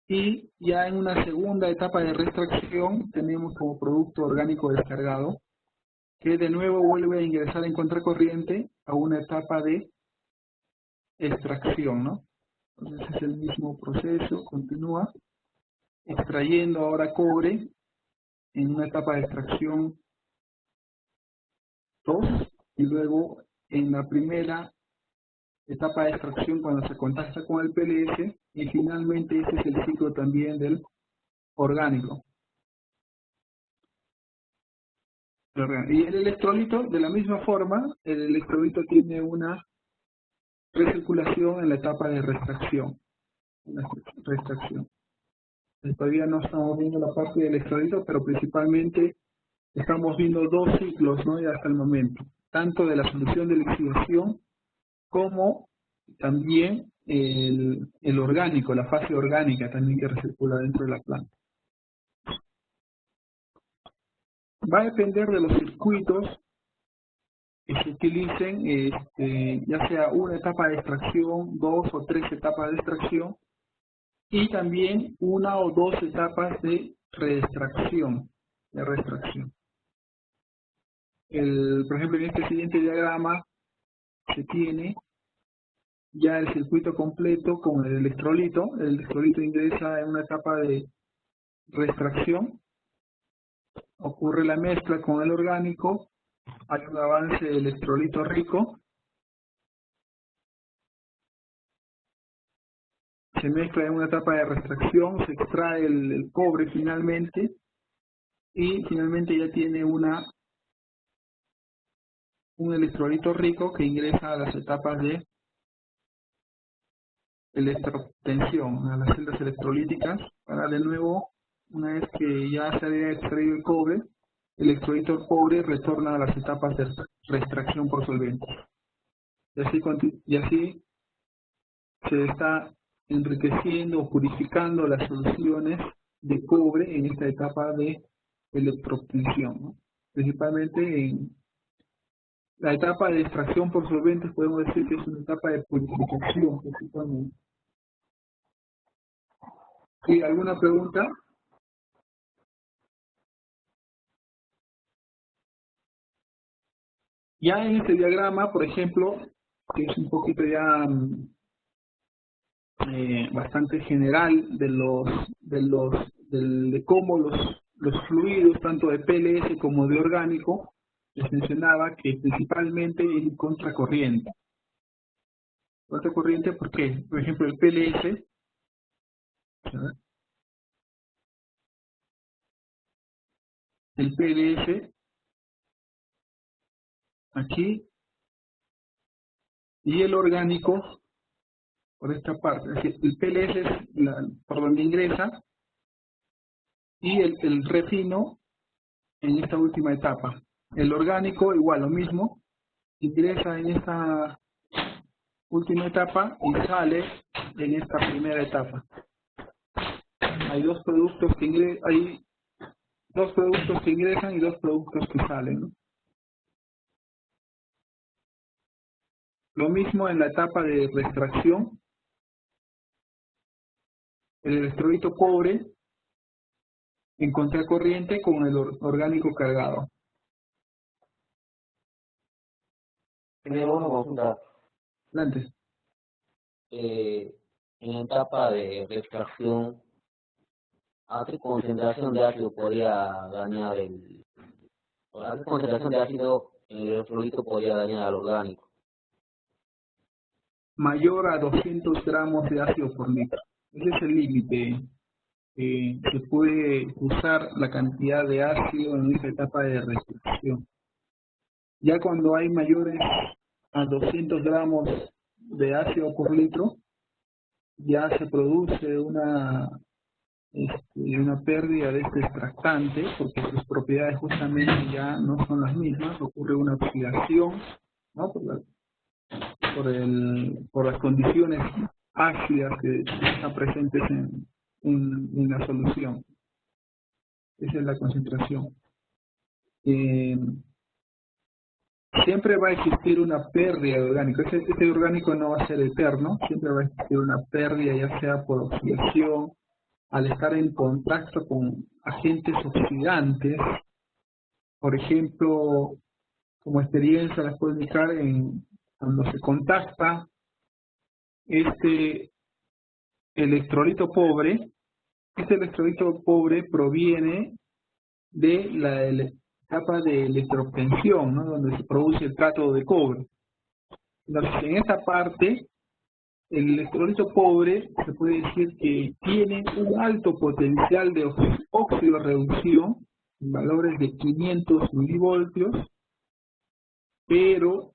y ya en una segunda etapa de extracción tenemos como producto orgánico descargado, que de nuevo vuelve a ingresar en contracorriente a una etapa de extracción, ¿no? Entonces es el mismo proceso, continúa extrayendo ahora cobre en una etapa de extracción 2 y luego en la primera etapa de extracción cuando se contacta con el PLS y finalmente ese es el ciclo también del orgánico. Y el electrolito, de la misma forma, el electrolito tiene una recirculación en la etapa de extracción. Todavía no estamos viendo la parte del electrolito, pero principalmente estamos viendo dos ciclos, ¿no? Ya hasta el momento, tanto de la solución de lixiviación como también el orgánico, la fase orgánica también que recircula dentro de la planta. Va a depender de los circuitos que se utilicen, ya sea una etapa de extracción, 2 o 3 etapas de extracción, y también una o 2 etapas de reextracción, Por ejemplo, en este siguiente diagrama se tiene ya el circuito completo con el electrolito. El electrolito ingresa en una etapa de reextracción, ocurre la mezcla con el orgánico, hay un avance de electrolito rico, se mezcla en una etapa de reextracción, se extrae el cobre finalmente y finalmente ya tiene un electrolito rico que ingresa a las etapas de electrotensión, a las celdas electrolíticas, para de nuevo, una vez que ya se había extraído el cobre, el electrolito cobre retorna a las etapas de reextracción por solventes. Y así se está enriqueciendo o purificando las soluciones de cobre en esta etapa de electroobtención, ¿no? Principalmente en la etapa de extracción por solventes podemos decir que es una etapa de purificación principalmente. ¿Sí? ¿Alguna pregunta? Ya en este diagrama, por ejemplo, que es un poquito ya bastante general de cómo los fluidos, tanto de PLS como de orgánico, les mencionaba que principalmente es contracorriente. Contracorriente, ¿por qué? Por ejemplo, el PLS, aquí, y el orgánico por esta parte. Es decir, el PLS es por donde ingresa y el refino en esta última etapa. El orgánico igual, lo mismo, ingresa en esta última etapa y sale en esta primera etapa. Hay dos productos que ingresan y dos productos que salen, ¿no? Lo mismo en la etapa de reextracción. El electrolito cobre en contracorriente con el orgánico cargado. Tenemos una consulta. Adelante. En la etapa de extracción, ¿a qué concentración de ácido podría dañar a qué concentración de ácido en el electrolito podría dañar al orgánico? Mayor a 200 gramos de ácido por litro. Ese es el límite. Se puede usar la cantidad de ácido en esta etapa de reextracción. Ya cuando hay mayores a 200 gramos de ácido por litro, ya se produce una pérdida de este extractante, porque sus propiedades justamente ya no son las mismas, ocurre una oxidación, ¿no? por las condiciones ácidas que están presentes en la solución. Esa es la concentración. Siempre va a existir una pérdida de orgánico. Este orgánico no va a ser eterno, siempre va a existir una pérdida, ya sea por oxidación, al estar en contacto con agentes oxidantes. Por ejemplo, como experiencia las puedo indicar cuando se contacta este electrolito pobre. Este electrolito pobre proviene de la etapa de electroobtención, ¿no? Donde se produce el cátodo de cobre. Entonces, en esta parte, el electrolito pobre se puede decir que tiene un alto potencial de oxidorreducción, en valores de 500 milivoltios, pero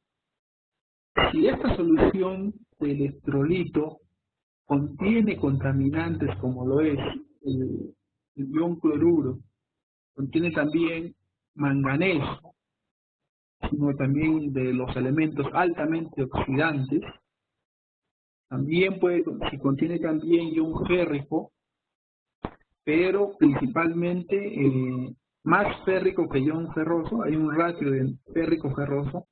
si esta solución de electrolito contiene contaminantes como lo es el ion cloruro, contiene también manganeso, sino también de los elementos altamente oxidantes, también si contiene también ion férrico, pero principalmente más férrico que ion ferroso, hay un ratio de férrico-ferroso,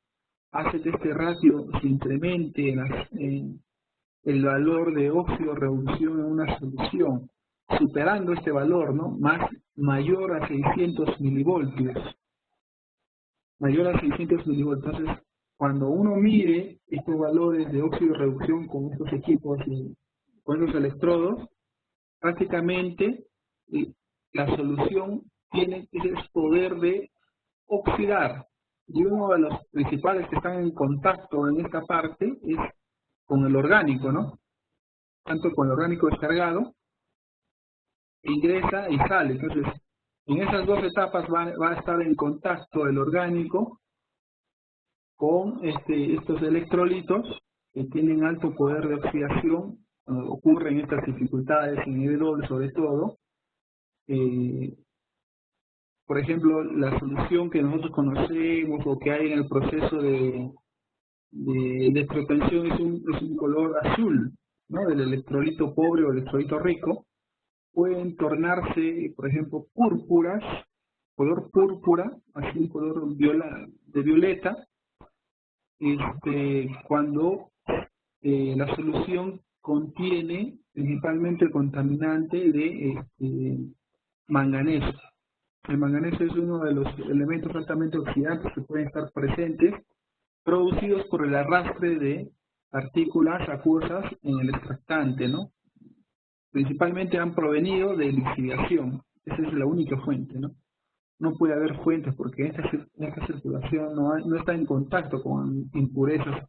hace que este ratio se incremente en el valor de óxido-reducción en una solución, superando este valor, ¿no? Mayor a 600 milivoltios. Mayor a 600 milivoltios. Entonces, cuando uno mire estos valores de óxido-reducción con estos equipos y con estos electrodos, prácticamente la solución tiene ese poder de oxidar. Y uno de los principales que están en contacto en esta parte es con el orgánico, ¿no? Tanto con el orgánico descargado, ingresa y sale. Entonces, en esas dos etapas va a estar en contacto el orgánico con estos electrolitos que tienen alto poder de oxidación. Cuando ocurren estas dificultades en W sobre todo, por ejemplo, la solución que nosotros conocemos o que hay en el proceso de electrotensión es un color azul, ¿no? Del electrolito pobre o electrolito rico. Pueden tornarse, por ejemplo, púrpuras, color púrpura, así un color de violeta, cuando la solución contiene principalmente el contaminante de manganeso. El manganeso es uno de los elementos altamente oxidantes que pueden estar presentes, producidos por el arrastre de partículas acuosas en el extractante, ¿no? Principalmente han provenido de lixiviación. Esa es la única fuente, ¿no? No puede haber fuentes porque esta circulación no está en contacto con impurezas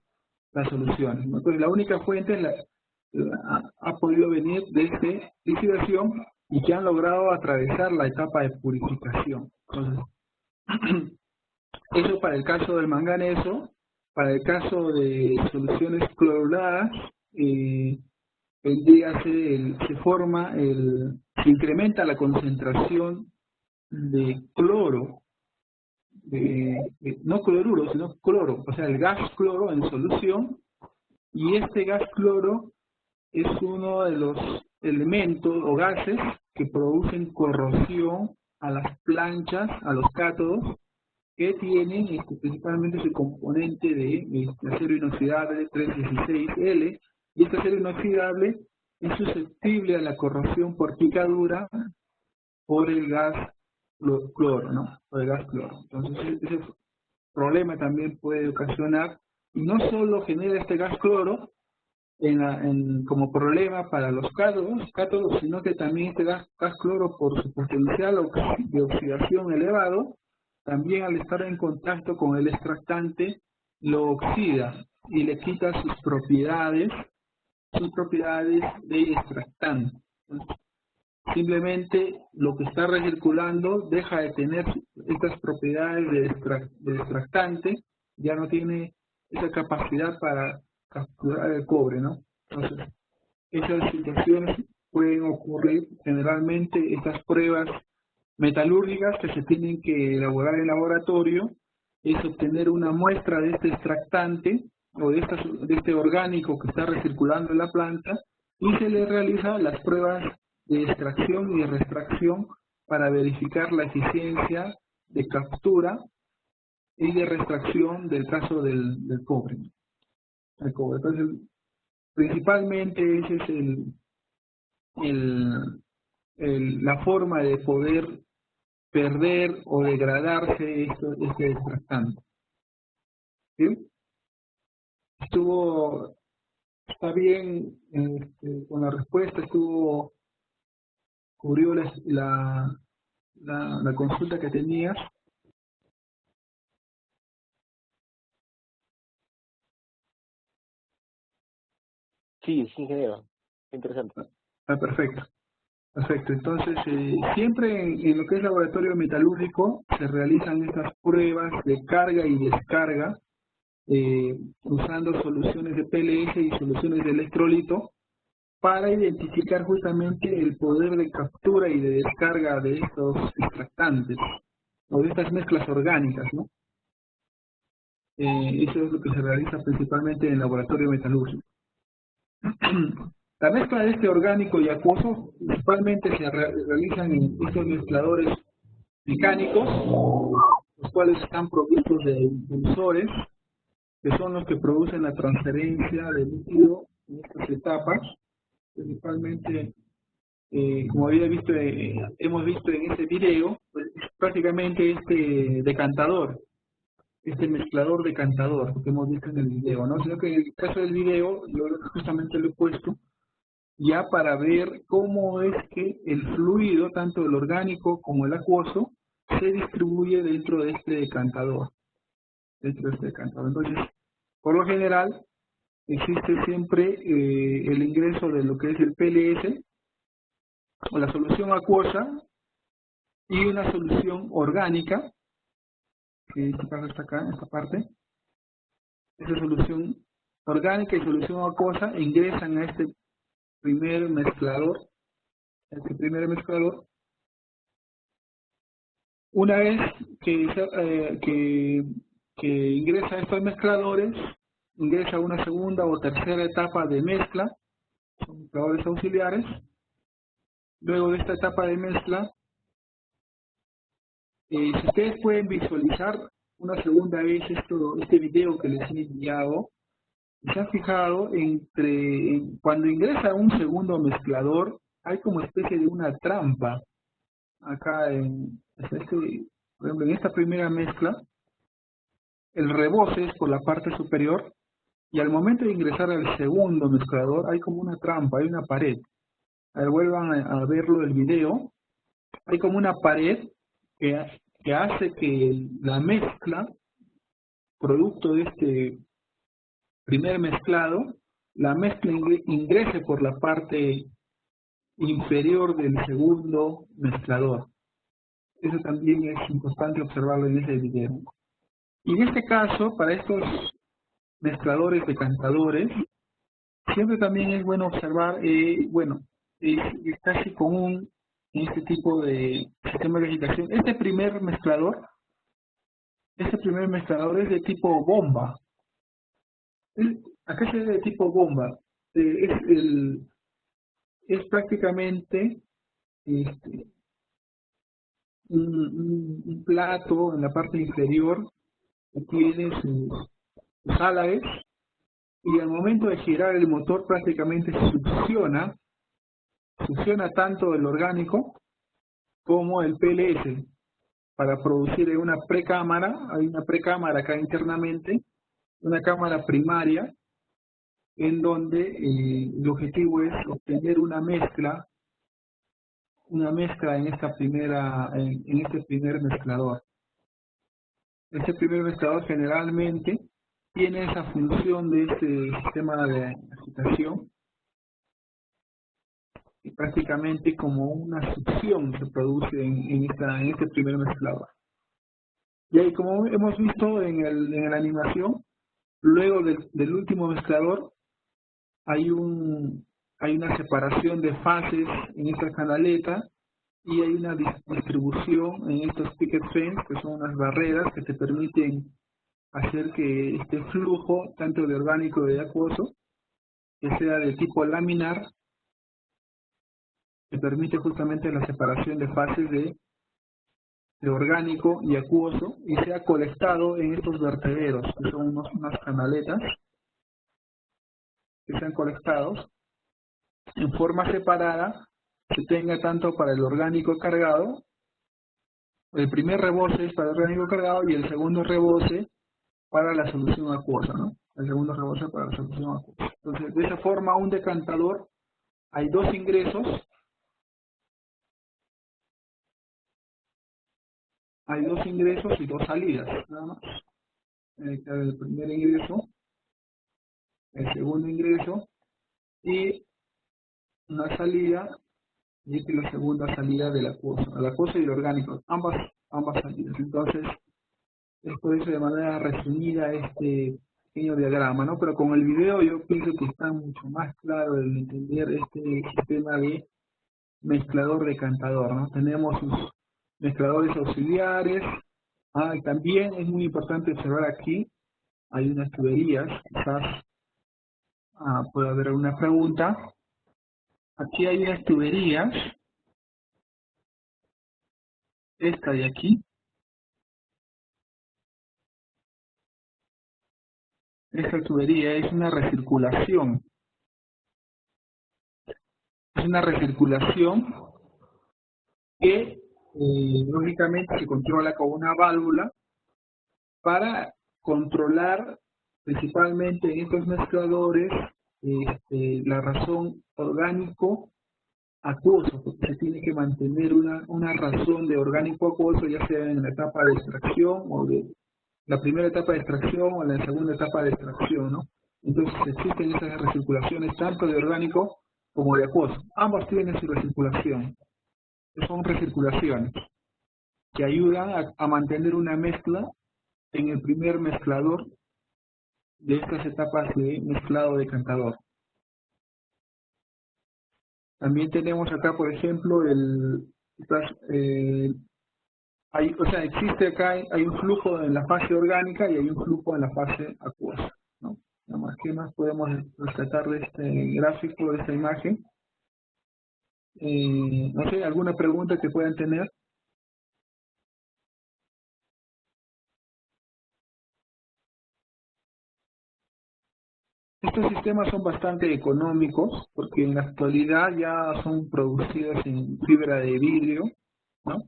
las soluciones, ¿no? Entonces la única fuente ha podido venir desde lixiviación y que han logrado atravesar la etapa de purificación. Entonces, eso para el caso del manganeso. Para el caso de soluciones cloruradas, se incrementa la concentración de cloro, no cloruro, sino cloro, o sea, el gas cloro en solución, y este gas cloro es uno de los elementos o gases que producen corrosión a las planchas, a los cátodos, que tienen principalmente ese componente de acero inoxidable 316L, y este acero inoxidable es susceptible a la corrosión por picadura por el gas cloro, ¿no? Por el gas cloro. Entonces ese problema también puede ocasionar, y no solo genera este gas cloro como problema para los cátodos, sino que también este gas cloro, por su potencial de oxidación elevado, también al estar en contacto con el extractante lo oxida y le quita sus propiedades de extractante. Simplemente lo que está recirculando deja de tener estas propiedades de extractante, ya no tiene esa capacidad para capturar el cobre, ¿no? Entonces, esas situaciones pueden ocurrir generalmente. Estas pruebas metalúrgicas que se tienen que elaborar en laboratorio es obtener una muestra de este extractante o de este orgánico que está recirculando en la planta, y se le realizan las pruebas de extracción y de extracción para verificar la eficiencia de captura y de extracción del caso del cobre. Entonces, principalmente ese es la forma de poder perder o degradarse este extractante. ¿Sí? Está bien con la respuesta, cubrió la consulta que tenías. Sí, ingeniero. Interesante. Perfecto. Perfecto. Entonces, siempre en lo que es laboratorio metalúrgico se realizan estas pruebas de carga y descarga usando soluciones de PLS y soluciones de electrolito para identificar justamente el poder de captura y de descarga de estos extractantes o de estas mezclas orgánicas, ¿no? Eso es lo que se realiza principalmente en el laboratorio metalúrgico. La mezcla de este orgánico y acuoso principalmente se realizan en estos mezcladores mecánicos, los cuales están provistos de impulsores, que son los que producen la transferencia de líquido en estas etapas. Principalmente, como hemos visto en este video, pues, es prácticamente este decantador, este mezclador decantador, que hemos visto en el video, ¿no? Sino que en el caso del video, yo justamente lo he puesto ya para ver cómo es que el fluido, tanto el orgánico como el acuoso, se distribuye dentro de este decantador. Entonces, por lo general, existe siempre el ingreso de lo que es el PLS, o la solución acuosa, y una solución orgánica, que está acá, en esta parte. Esa solución orgánica y solución acuosa ingresan a este primer mezclador. Una vez que ingresa a estos mezcladores, ingresa a una segunda o tercera etapa de mezcla, son mezcladores auxiliares. Luego de esta etapa de mezcla, si ustedes pueden visualizar una segunda vez este video que les he enviado, se han fijado cuando ingresa un segundo mezclador, hay como especie de una trampa. Acá, por ejemplo, en esta primera mezcla, el rebose es por la parte superior, y al momento de ingresar al segundo mezclador hay como una trampa, hay una pared. A ver, vuelvan a verlo el video. Hay como una pared que hace que la mezcla, producto de este primer mezclado, la mezcla ingrese por la parte inferior del segundo mezclador. Eso también es importante observarlo en ese video. Y en este caso, para estos mezcladores decantadores, siempre también es bueno observar, es casi común en este tipo de sistema de agitación. Este primer mezclador es de tipo bomba. Acá se ve de tipo bomba. Es prácticamente un plato en la parte inferior que tiene sus álabes, y al momento de girar el motor prácticamente succiona tanto el orgánico como el PLS para producir una precámara. Hay una precámara acá internamente, una cámara primaria, en donde el objetivo es obtener una mezcla en este primer mezclador. Este primer mezclador generalmente tiene esa función de este sistema de agitación, y prácticamente como una succión se produce en este primer mezclador. Y ahí, como hemos visto en la animación, Luego del último mezclador hay una separación de fases en esta canaleta y hay una distribución en estos picket fence, que son unas barreras que te permiten hacer que este flujo, tanto de orgánico y de acuoso, que sea de tipo laminar, que permite justamente la separación de fases de orgánico y acuoso, y sea colectado en estos vertederos, que son unas canaletas que sean colectados en forma separada, que tenga tanto para el orgánico cargado, el primer reboce es para el orgánico cargado y el segundo reboce para la solución acuosa, ¿no? El segundo reboce para la solución acuosa. Entonces, de esa forma, un decantador, hay dos ingresos, y dos salidas, nada más. El primer ingreso, el segundo ingreso, y una salida, y esta es la segunda salida del acuoso y el orgánico, ambas salidas. Entonces, es por eso de manera resumida este pequeño diagrama, ¿no? Pero con el video yo pienso que está mucho más claro el entender este sistema de mezclador decantador, ¿no? Tenemos sus mezcladores auxiliares. Y también es muy importante observar aquí, hay unas tuberías, quizás puede haber alguna pregunta. Aquí hay unas tuberías, esta de aquí, esta tubería es una recirculación. Es una recirculación que lógicamente se controla con una válvula para controlar principalmente en estos mezcladores la razón orgánico acuoso, porque se tiene que mantener una razón de orgánico acuoso, ya sea en la etapa de extracción o de la primera etapa de extracción o la segunda etapa de extracción, ¿no? Entonces existen esas recirculaciones tanto de orgánico como de acuoso. Ambos tienen su recirculación. Son recirculaciones que ayudan a mantener una mezcla en el primer mezclador de estas etapas de mezclado decantador. También tenemos acá, por ejemplo, existe acá, hay un flujo en la fase orgánica y hay un flujo en la fase acuosa, ¿no? ¿Qué más podemos rescatar de este gráfico, de esta imagen? No sé, ¿alguna pregunta que puedan tener? Estos sistemas son bastante económicos porque en la actualidad ya son producidos en fibra de vidrio, ¿no?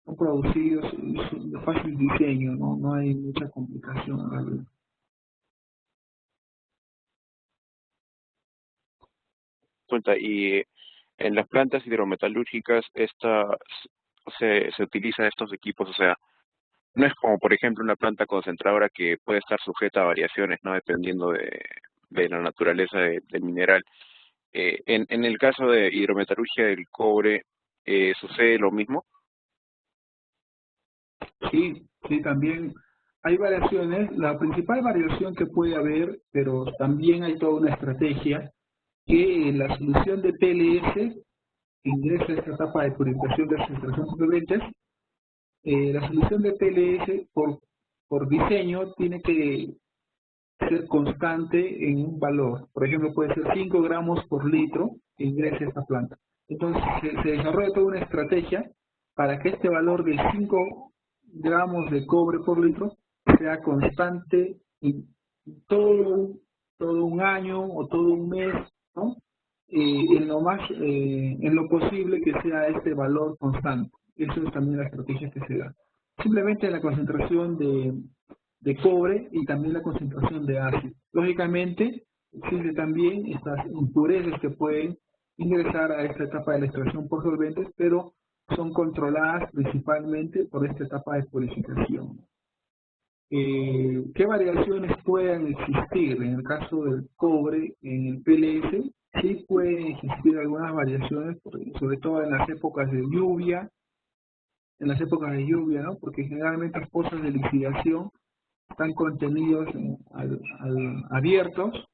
Son producidos de fácil diseño, ¿no? No hay mucha complicación en realidad. Y en las plantas hidrometalúrgicas se utilizan estos equipos, o sea, no es como por ejemplo una planta concentradora que puede estar sujeta a variaciones, ¿no? Dependiendo de la naturaleza del mineral. En el caso de hidrometalurgia del cobre, ¿sucede lo mismo? Sí, también hay variaciones. La principal variación que puede haber, pero también hay toda una estrategia, que la solución de PLS ingresa a esta etapa de purificación de extracción de solventes. La solución de PLS por diseño tiene que ser constante en un valor. Por ejemplo, puede ser 5 gramos por litro que ingrese a esta planta. Entonces se desarrolla toda una estrategia para que este valor de 5 gramos de cobre por litro sea constante en todo un año o todo un mes, ¿no? En lo posible que sea este valor constante. Eso es también la estrategia que se da. Simplemente la concentración de cobre y también la concentración de ácido. Lógicamente, existe también estas impurezas que pueden ingresar a esta etapa de la extracción por solventes, pero son controladas principalmente por esta etapa de purificación. ¿Qué variaciones pueden existir? En el caso del cobre, en el PLS, sí pueden existir algunas variaciones, sobre todo en las épocas de lluvia, ¿no? Porque generalmente las pozas de lixiviación están contenidos abiertos,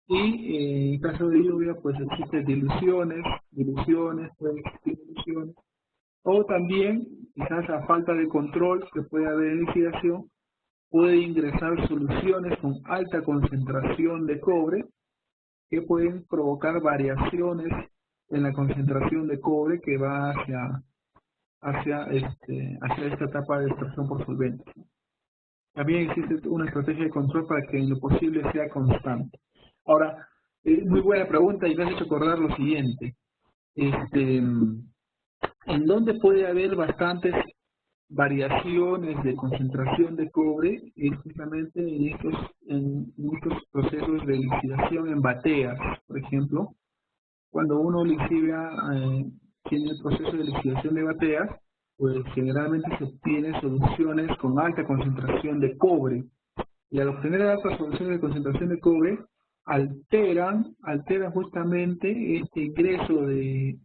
y en caso de lluvia pues existen diluciones, pueden existir diluciones, o también quizás a falta de control que puede haber en lixiviación, puede ingresar soluciones con alta concentración de cobre que pueden provocar variaciones en la concentración de cobre que va hacia esta etapa de extracción por solventes. También existe una estrategia de control para que en lo posible sea constante. Ahora, muy buena pregunta y me has hecho acordar lo siguiente. ¿En dónde puede haber bastantes variaciones de concentración de cobre? Es justamente en estos procesos de lixiviación en bateas, por ejemplo. Cuando uno lixivia, tiene el proceso de lixiviación de bateas, pues generalmente se obtienen soluciones con alta concentración de cobre. Y al obtener altas soluciones de concentración de cobre, alteran justamente este ingreso de,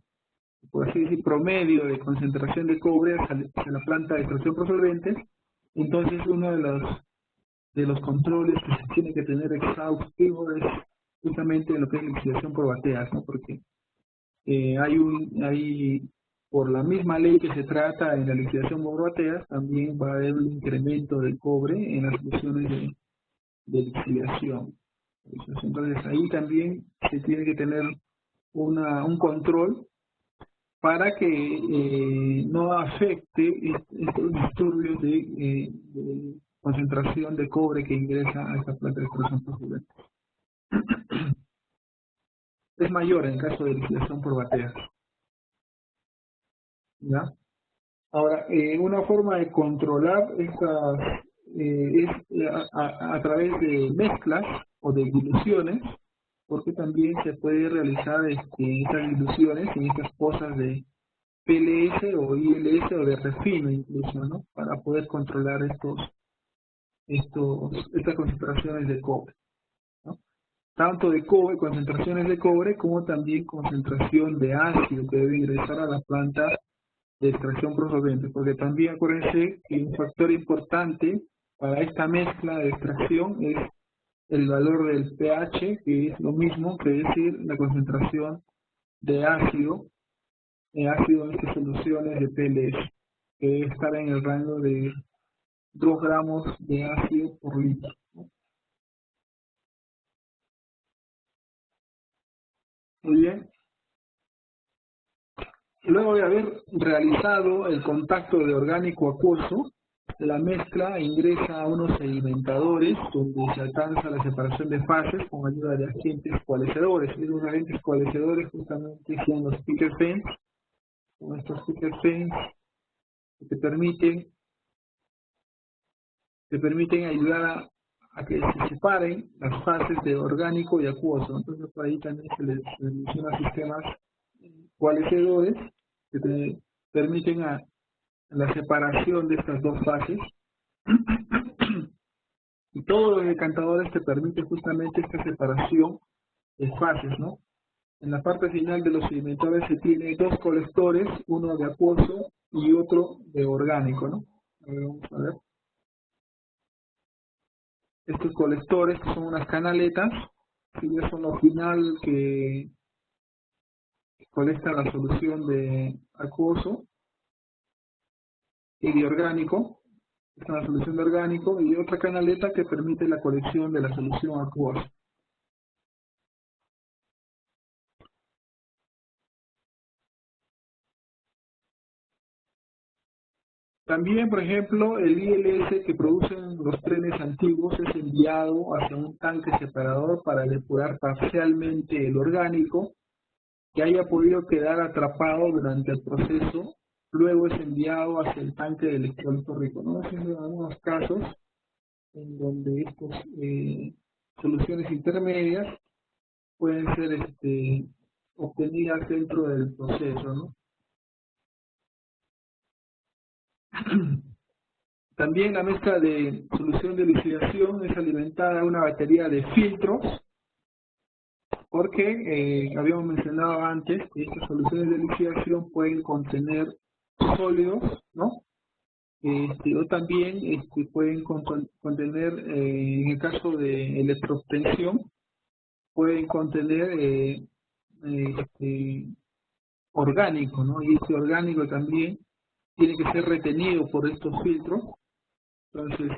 por así decir, promedio de concentración de cobre hacia la planta de extracción por solventes. Entonces uno de los controles que se tiene que tener exhaustivo es justamente lo que es lixiviación por bateas, ¿no? Porque hay por la misma ley que se trata en la lixiviación por bateas, también va a haber un incremento del cobre en las soluciones de lixiviación. Entonces ahí también se tiene que tener un control para que no afecte estos disturbios de concentración de cobre que ingresa a esta planta de extracción por solventes. Es mayor en caso de lixiviación por bateas. ¿Ya? Ahora, una forma de controlar estas es a través de mezclas o de diluciones, porque también se puede realizar estas diluciones en estas pozas de PLS o ILS o de refino incluso, ¿no? Para poder controlar estas concentraciones de cobre, ¿no? Tanto de cobre, concentraciones de cobre, como también concentración de ácido que debe ingresar a la planta de extracción por solventes, porque también acuérdense que un factor importante para esta mezcla de extracción es el valor del pH, que es lo mismo que decir la concentración de ácido en estas soluciones de PLS, que debe estar en el rango de 2 gramos de ácido por litro, ¿no? Muy bien. Luego de haber realizado el contacto de orgánico acuoso, la mezcla ingresa a unos sedimentadores donde se alcanza la separación de fases con ayuda de agentes coalescedores. Y los agentes coalescedores justamente son los picker fence, con estos picker fence que te permiten ayudar a que se separen las fases de orgánico y acuoso. Entonces por ahí también se les menciona sistemas coalescedores que te permiten la separación de estas dos fases. Y todos los decantadores te permiten justamente esta separación de fases, ¿no? En la parte final de los sedimentadores se tiene dos colectores, uno de acuoso y otro de orgánico, ¿no? Vamos a ver. Estos colectores, que son unas canaletas, que ya son lo final que colecta la solución de acuoso y de orgánico. Esta es la solución de orgánico, y otra canaleta que permite la colección de la solución acuosa. También, por ejemplo, el ILS que producen los trenes antiguos es enviado hacia un tanque separador para depurar parcialmente el orgánico que haya podido quedar atrapado durante el proceso. Luego es enviado hacia el tanque de electrolito rico, ¿no? En algunos casos en donde estas soluciones intermedias pueden ser obtenidas dentro del proceso, ¿no? También la mezcla de solución de lixiviación es alimentada a una batería de filtros, porque habíamos mencionado antes que estas soluciones de lixiviación pueden contener sólidos, ¿no? o también pueden contener, en el caso de electroobtención, pueden contener orgánico, ¿no? Y este orgánico también tiene que ser retenido por estos filtros. Entonces,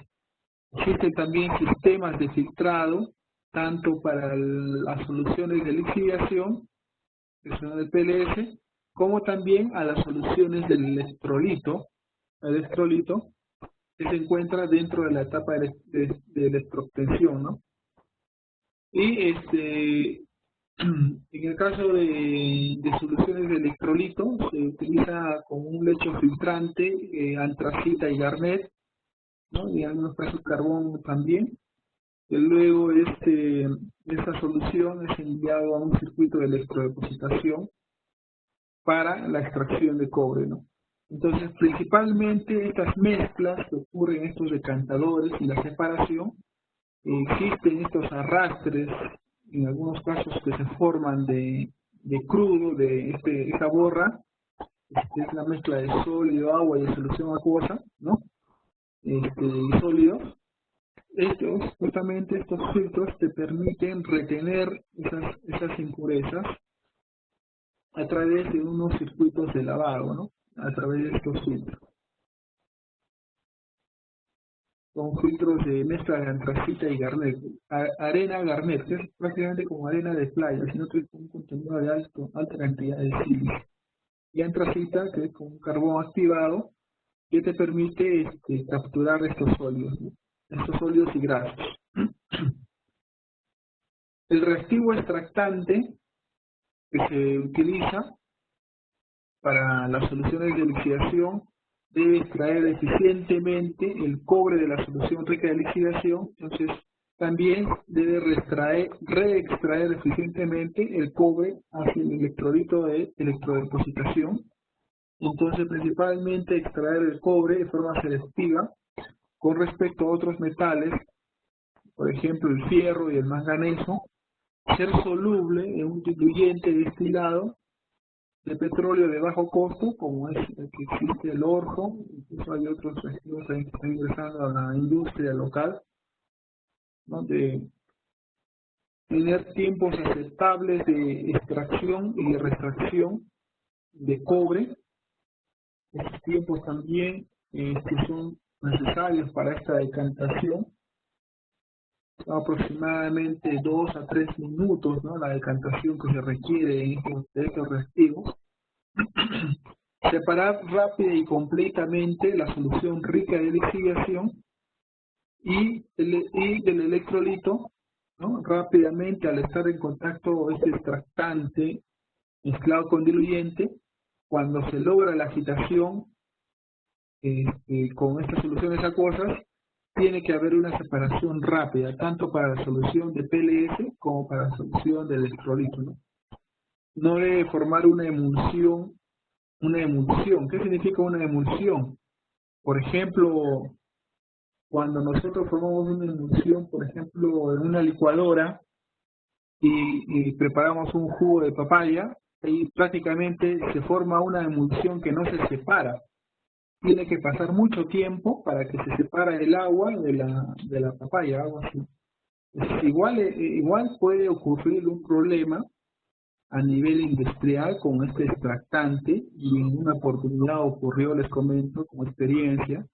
existen también sistemas de filtrado, tanto para las soluciones de lixiviación, que son el PLS, como también a las soluciones del electrolito, que se encuentra dentro de la etapa de electroobtención, ¿no? Y en el caso de soluciones de electrolito, se utiliza como un lecho filtrante antracita y garnet, ¿no? Y en algunos casos carbón también. Y luego esta solución es enviado a un circuito de electrodepositación para la extracción de cobre, ¿no? Entonces, principalmente estas mezclas que ocurren en estos decantadores y la separación, existen estos arrastres, en algunos casos que se forman de crudo, de esta borra, que es la mezcla de sólido, agua y de solución acuosa, ¿no? Y sólidos. Justamente estos filtros te permiten retener esas impurezas a través de unos circuitos de lavado, ¿no? A través de estos filtros. Son filtros de mezcla de antracita y garnet. Arena garnet, que es prácticamente como arena de playa, sino que es un contenido de alta cantidad de silicio. Y antracita, que es como un carbón activado, que te permite capturar estos sólidos, ¿no? Estos sólidos y grasos. El reactivo extractante que se utiliza para las soluciones de lixiviación debe extraer eficientemente el cobre de la solución rica de lixiviación. Entonces también debe reextraer eficientemente el cobre hacia el electrolito de electrodepositación. Entonces principalmente extraer el cobre de forma selectiva con respecto a otros metales, por ejemplo el fierro y el manganeso, ser soluble en un diluyente destilado de petróleo de bajo costo, como es el que existe el orjo. Incluso hay otros residuos que están ingresando a la industria local, donde tener tiempos aceptables de extracción y de extracción de cobre. Estos tiempos también que son necesarios para esta decantación, son aproximadamente 2 a 3 minutos, ¿no? La decantación que se requiere de estos reactivos. Separar rápida y completamente la solución rica de lixiviación y del electrolito, ¿no? Rápidamente, al estar en contacto este extractante mezclado con diluyente, cuando se logra la agitación con estas soluciones acuosas, tiene que haber una separación rápida, tanto para la solución de PLS como para la solución de electrolito, ¿no? No debe formar una emulsión. Una emulsión. ¿Qué significa una emulsión? Por ejemplo, cuando nosotros formamos una emulsión, por ejemplo, en una licuadora y preparamos un jugo de papaya, ahí prácticamente se forma una emulsión que no se separa. Tiene que pasar mucho tiempo para que se separe el agua de la papaya, algo así. Igual puede ocurrir un problema a nivel industrial con este extractante, y en una oportunidad ocurrió, les comento como experiencia,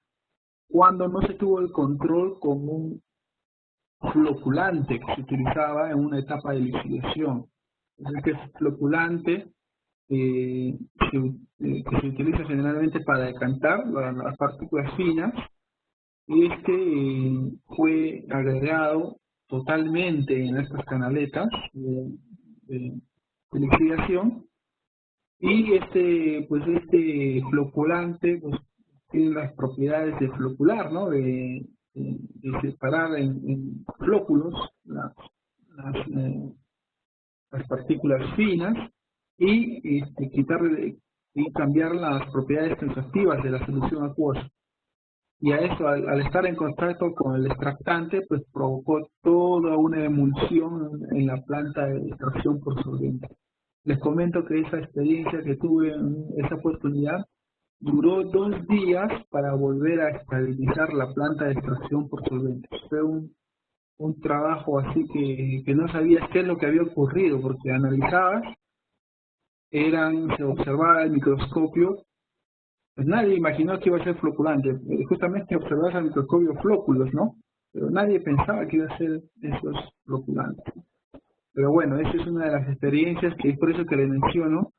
cuando no se tuvo el control con un floculante que se utilizaba en una etapa de lixiviación. Este floculante que se utiliza generalmente para decantar las partículas finas, fue agregado totalmente en estas canaletas de lixiviación, y este floculante pues tiene las propiedades de flocular, ¿no? De separar en flóculos las partículas finas y y cambiar las propiedades tensoactivas de la solución acuosa. Y a eso, al estar en contacto con el extractante, pues provocó toda una emulsión en la planta de extracción por solvente. Les comento que esa experiencia que tuve en esa oportunidad Duró 2 días para volver a estabilizar la planta de extracción por solventes. Fue un trabajo así que no sabías qué es lo que había ocurrido, porque analizabas, se observaba el microscopio, pues nadie imaginó que iba a ser floculante. Justamente observabas al microscopio flóculos, ¿no? Pero nadie pensaba que iba a ser esos floculantes. Pero bueno, esa es una de las experiencias que es por eso que le menciono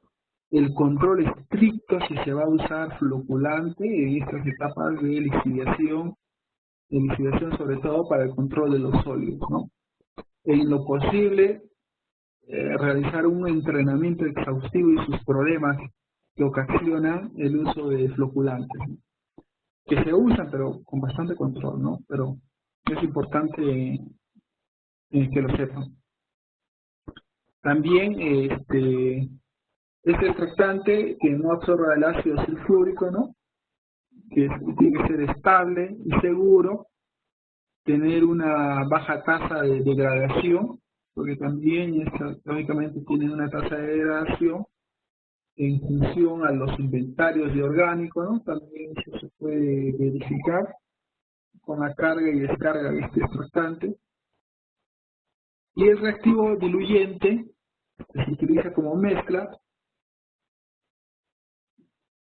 el control estricto si se va a usar floculante en estas etapas de lixiviación sobre todo para el control de los sólidos, ¿no? En lo posible, realizar un entrenamiento exhaustivo y sus problemas que ocasionan el uso de floculantes, ¿no? Que se usan, pero con bastante control, ¿no? Pero es importante que lo sepan. También, este extractante que no absorba el ácido sulfúrico, ¿no? Que tiene que ser estable y seguro, tener una baja tasa de degradación, porque también lógicamente tienen una tasa de degradación en función a los inventarios de orgánico, ¿no? También eso se puede verificar con la carga y descarga de este extractante. Y el reactivo diluyente, que se utiliza como mezcla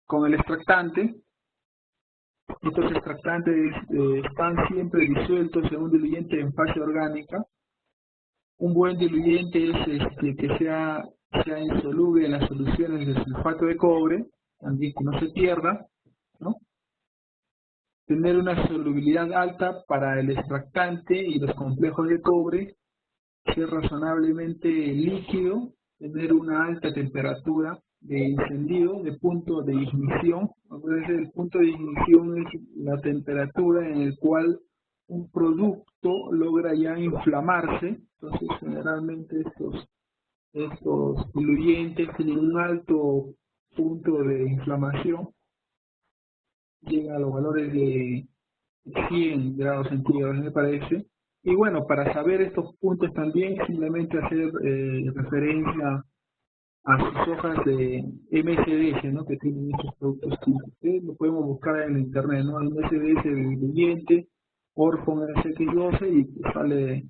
con el extractante. Estos extractantes están siempre disueltos en un diluyente en fase orgánica. Un buen diluyente es que sea insoluble en las soluciones de sulfato de cobre, también que no se pierda, ¿no? Tener una solubilidad alta para el extractante y los complejos de cobre, ser razonablemente líquido, tener una alta temperatura de incendio, de punto de ignición. El punto de ignición es la temperatura en el cual un producto logra ya inflamarse. Entonces, generalmente estos diluyentes tienen un alto punto de inflamación, llegan a los valores de 100 grados centígrados, me parece. Y bueno, para saber estos puntos también, simplemente hacer referencia a sus hojas de MSDS, ¿no? Que tienen estos productos químicos. Lo podemos buscar en internet, ¿no? MSDS de diluyente, Orfon SX12 y sale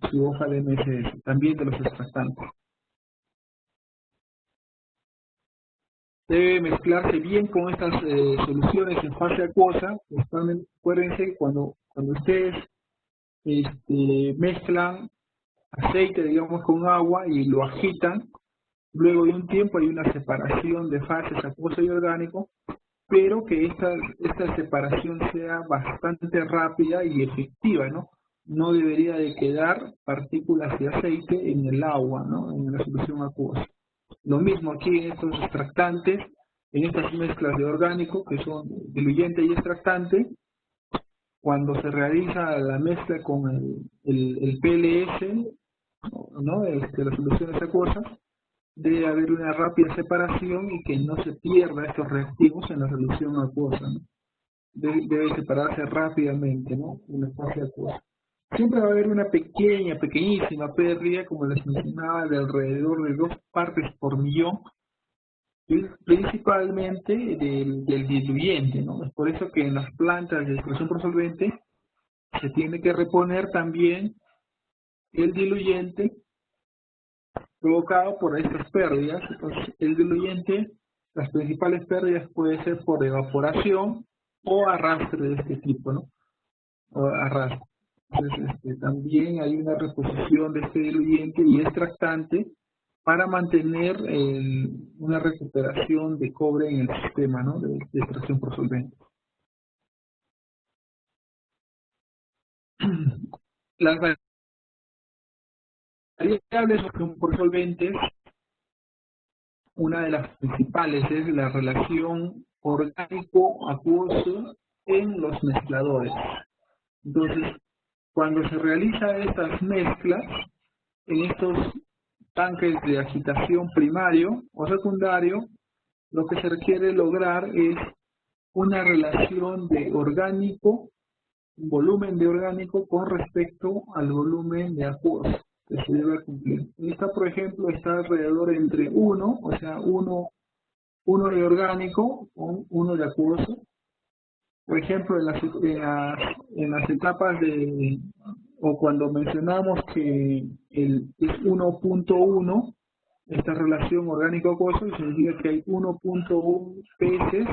su hoja de MSDS, también de los extractantes. Debe mezclarse bien con estas soluciones en fase acuosa. Acuérdense, cuando ustedes mezclan aceite, digamos, con agua y lo agitan, luego de un tiempo hay una separación de fases acuoso y orgánico, pero que esta separación sea bastante rápida y efectiva, ¿no? No debería de quedar partículas de aceite en el agua, ¿no? En la solución acuosa. Lo mismo aquí en estos extractantes, en estas mezclas de orgánico, que son diluyente y extractante, cuando se realiza la mezcla con el PLS, ¿no? Las soluciones acuosas, debe haber una rápida separación y que no se pierda estos reactivos en la solución acuosa, ¿no? Debe separarse rápidamente, ¿no? En la fase acuosa. Siempre va a haber una pequeñísima pérdida, como les mencionaba, de alrededor de 2 partes por millón, principalmente del diluyente, ¿no? Es por eso que en las plantas de extracción por solvente se tiene que reponer también el diluyente provocado por estas pérdidas. Entonces, el diluyente, las principales pérdidas pueden ser por evaporación o arrastre de este tipo, ¿no? O arrastre. Entonces, también hay una reposición de este diluyente y extractante para mantener una recuperación de cobre en el sistema, ¿no? de extracción por solvente. Las variables por solventes, una de las principales es la relación orgánico-acuoso en los mezcladores. Entonces, cuando se realiza estas mezclas en estos tanques de agitación primario o secundario, lo que se requiere lograr es una relación de orgánico, volumen de orgánico con respecto al volumen de acuoso que se debe cumplir. Esta, por ejemplo, está alrededor entre 1, o sea, 1 uno de orgánico con uno de acuoso. Por ejemplo, en las etapas o cuando mencionamos que es 1.1, esta relación orgánico-acuoso, significa que hay 1.1 veces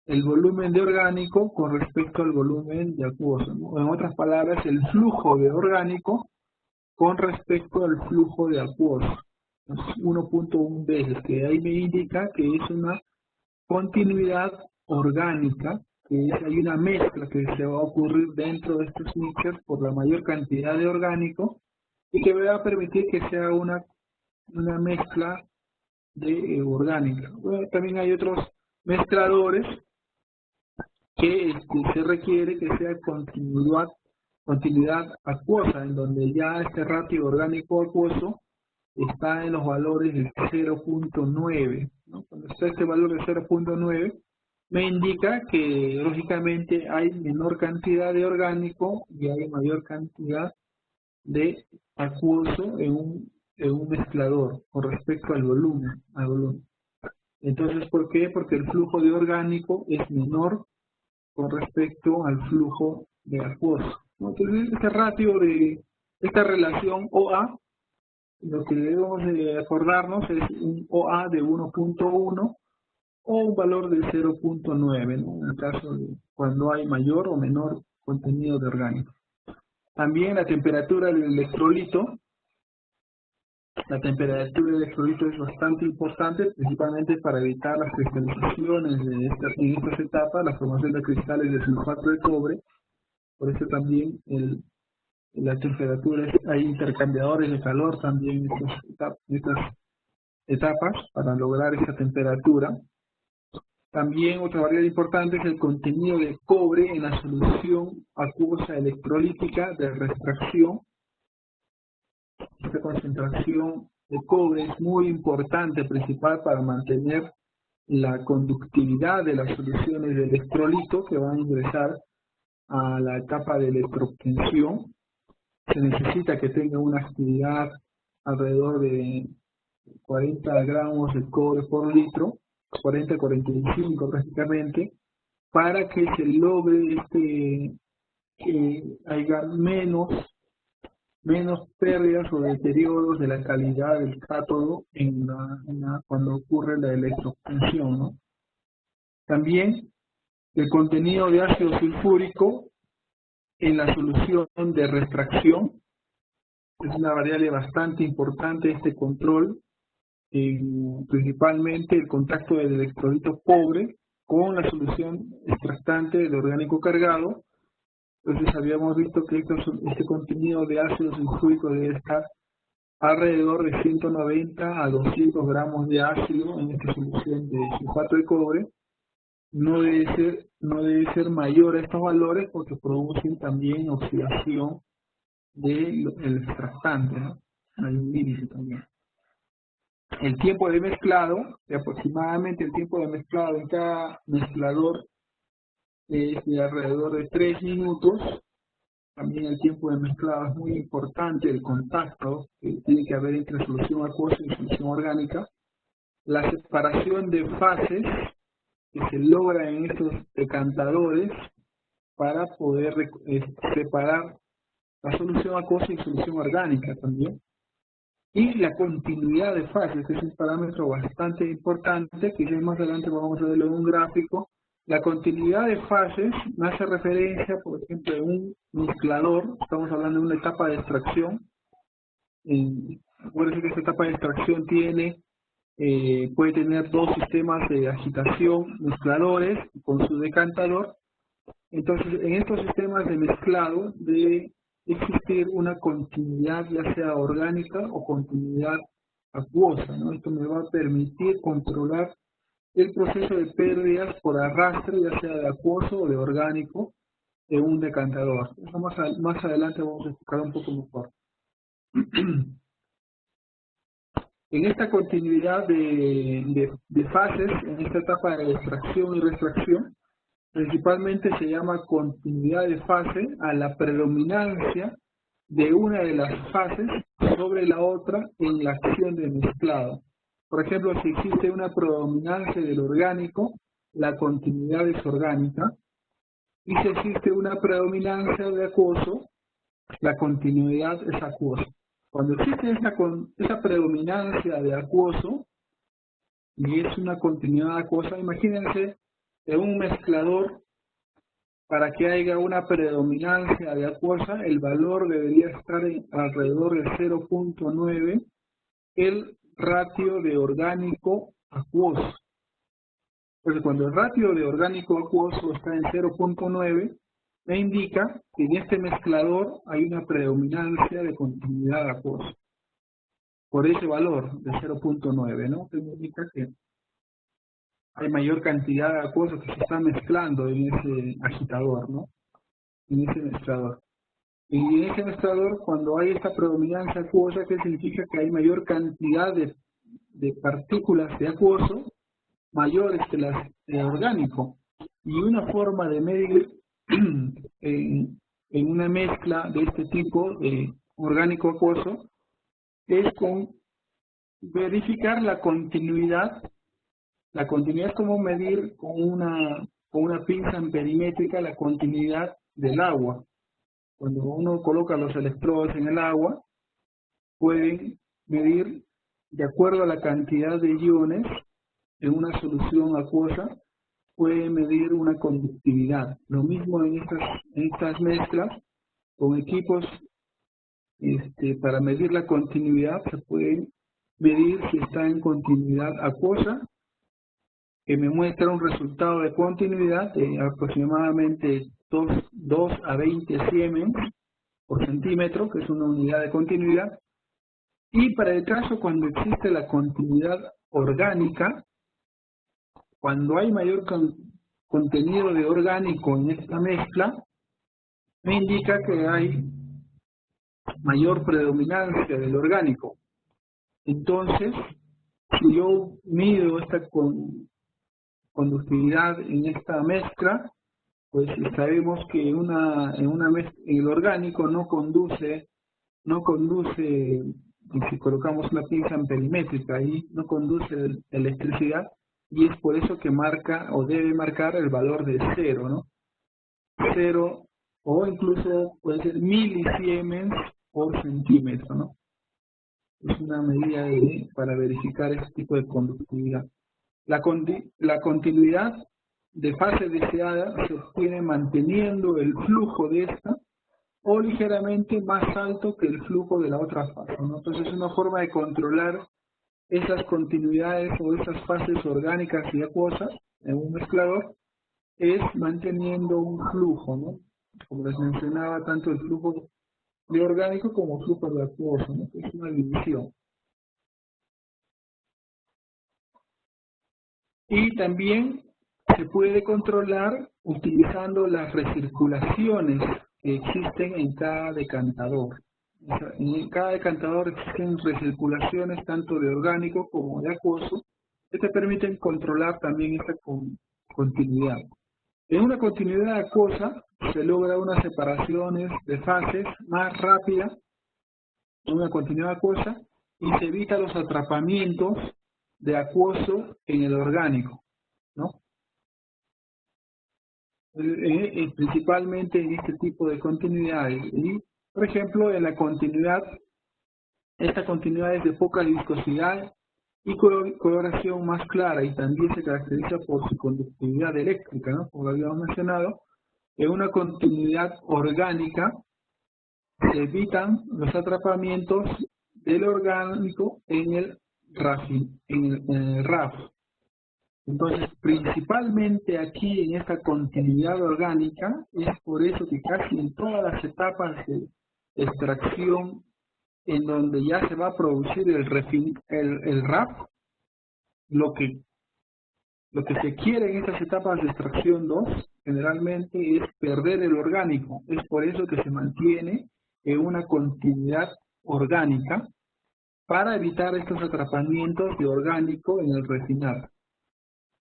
el volumen de orgánico con respecto al volumen de acuoso, ¿no? En otras palabras, el flujo de orgánico con respecto al flujo de acuoso. 1.1 veces, que ahí me indica que es una continuidad orgánica, que hay una mezcla que se va a ocurrir dentro de estos mixers por la mayor cantidad de orgánico y que me va a permitir que sea una mezcla de orgánica. Bueno, también hay otros mezcladores que se requiere que sea continuidad acuosa, en donde ya este ratio orgánico acuoso está en los valores del 0.9, ¿no? Cuando está este valor de 0.9 me indica que lógicamente hay menor cantidad de orgánico y hay mayor cantidad de acuoso en un mezclador con respecto al volumen. Entonces, ¿por qué? Porque el flujo de orgánico es menor con respecto al flujo de acuoso, ¿no? Entonces, este ratio de esta relación OA, lo que debemos de acordarnos es un OA de 1.1 o un valor de 0.9, ¿no? En el caso de cuando hay mayor o menor contenido de orgánico. También la temperatura del electrolito. La temperatura del electrolito es bastante importante, principalmente para evitar las cristalizaciones en estas etapas, la formación de cristales de sulfato de cobre. Por eso también la temperatura, hay intercambiadores de calor también en estas etapas para lograr esa temperatura. También otra variable importante es el contenido de cobre en la solución acuosa electrolítica de refracción. Esta concentración de cobre es muy importante, principal para mantener la conductividad de las soluciones de electrolito que van a ingresar a la etapa de electroobtención. Se necesita que tenga una actividad alrededor de 40 gramos de cobre por litro, 40-45 prácticamente, para que se logre que haya menos pérdidas o deterioros de la calidad del cátodo cuando ocurre la electroobtención, ¿no? También el contenido de ácido sulfúrico en la solución de refracción es una variable bastante importante este control, principalmente el contacto del electrolito cobre con la solución extractante del orgánico cargado. Entonces habíamos visto que este contenido de ácido sulfúrico debe estar alrededor de 190 a 200 gramos de ácido en esta solución de sulfato de cobre. No debe ser mayor a estos valores porque producen también oxidación del extractante, ¿no? Hay un límite también. El tiempo de mezclado, aproximadamente el tiempo de mezclado en cada mezclador es de alrededor de 3 minutos. También el tiempo de mezclado es muy importante, el contacto que tiene que haber entre solución acuosa y solución orgánica. La separación de fases que se logra en estos decantadores para poder separar la solución acuosa y solución orgánica también. Y la continuidad de fases, que es un parámetro bastante importante, que ya más adelante vamos a verlo en un gráfico. La continuidad de fases me hace referencia, por ejemplo, en un mezclador, estamos hablando de una etapa de extracción. Acuérdense que esta etapa de extracción puede tener dos sistemas de agitación, mezcladores con su decantador. Entonces, en estos sistemas de mezclado debe existir una continuidad, ya sea orgánica o continuidad acuosa, ¿no? Esto me va a permitir controlar el proceso de pérdidas por arrastre, ya sea de acuoso o de orgánico, de un decantador. Eso más adelante vamos a explicar un poco mejor. En esta continuidad de fases, en esta etapa de extracción y refracción, principalmente se llama continuidad de fase a la predominancia de una de las fases sobre la otra en la acción de mezclado. Por ejemplo, si existe una predominancia del orgánico, la continuidad es orgánica. Y si existe una predominancia de acuoso, la continuidad es acuosa. Cuando existe esa predominancia de acuoso, y es una continuidad acuosa, imagínense en un mezclador, para que haya una predominancia de acuosa, el valor debería estar alrededor de 0.9, el ratio de orgánico acuoso. Entonces, cuando el ratio de orgánico acuoso está en 0.9, me indica que en este mezclador hay una predominancia de continuidad acuosa. Por ese valor de 0.9, ¿no? Que me indica que hay mayor cantidad de acuoso que se está mezclando en ese agitador, ¿no? En ese mezclador. Y en ese mezclador, cuando hay esta predominancia acuosa, ¿qué significa? Que hay mayor cantidad de partículas de acuoso mayores que las de orgánico. Y una forma de medir en una mezcla de este tipo de orgánico acuoso es con verificar la continuidad. La continuidad es como medir con una pinza amperimétrica la continuidad del agua. Cuando uno coloca los electrodos en el agua, pueden medir de acuerdo a la cantidad de iones en una solución acuosa, puede medir una conductividad. Lo mismo en estas mezclas, con equipos para medir la continuidad, se puede medir si está en continuidad acuosa, que me muestra un resultado de continuidad de aproximadamente 2 a 20 Siemens por centímetro, que es una unidad de continuidad. Y para el caso cuando existe la continuidad orgánica, cuando hay mayor contenido de orgánico en esta mezcla, me indica que hay mayor predominancia del orgánico. Entonces, si yo mido esta conductividad en esta mezcla, pues sabemos que en el orgánico no conduce, si colocamos una pinza amperimétrica ahí, no conduce electricidad, y es por eso que marca o debe marcar el valor de 0, ¿no? 0 o incluso puede ser milisiemens por centímetro, ¿no? Es una medida para verificar este tipo de conductividad. La continuidad de fase deseada se obtiene manteniendo el flujo de esta o ligeramente más alto que el flujo de la otra fase, ¿no? Entonces es una forma de controlar esas continuidades o esas fases orgánicas y acuosas en un mezclador, es manteniendo un flujo, ¿no? Como les mencionaba, tanto el flujo de orgánico como el flujo de acuoso, ¿no? Es una división. Y también se puede controlar utilizando las recirculaciones que existen en cada decantador. En cada decantador existen recirculaciones tanto de orgánico como de acuoso que te permiten controlar también esta continuidad. En una continuidad acuosa se logra unas separaciones de fases más rápidas en una continuidad acuosa y se evita los atrapamientos de acuoso en el orgánico, ¿no? Principalmente en este tipo de continuidades. Y, por ejemplo, en la continuidad, esta continuidad es de poca viscosidad y coloración más clara, y también se caracteriza por su conductividad eléctrica, ¿no? Como lo habíamos mencionado. En una continuidad orgánica se evitan los atrapamientos del orgánico en el RAF. Entonces, principalmente aquí en esta continuidad orgánica, es por eso que casi en todas las etapas de extracción en donde ya se va a producir el RAF, lo que se quiere en estas etapas de extracción 2 generalmente es perder el orgánico. Es por eso que se mantiene en una continuidad orgánica para evitar estos atrapamientos de orgánico en el refinar.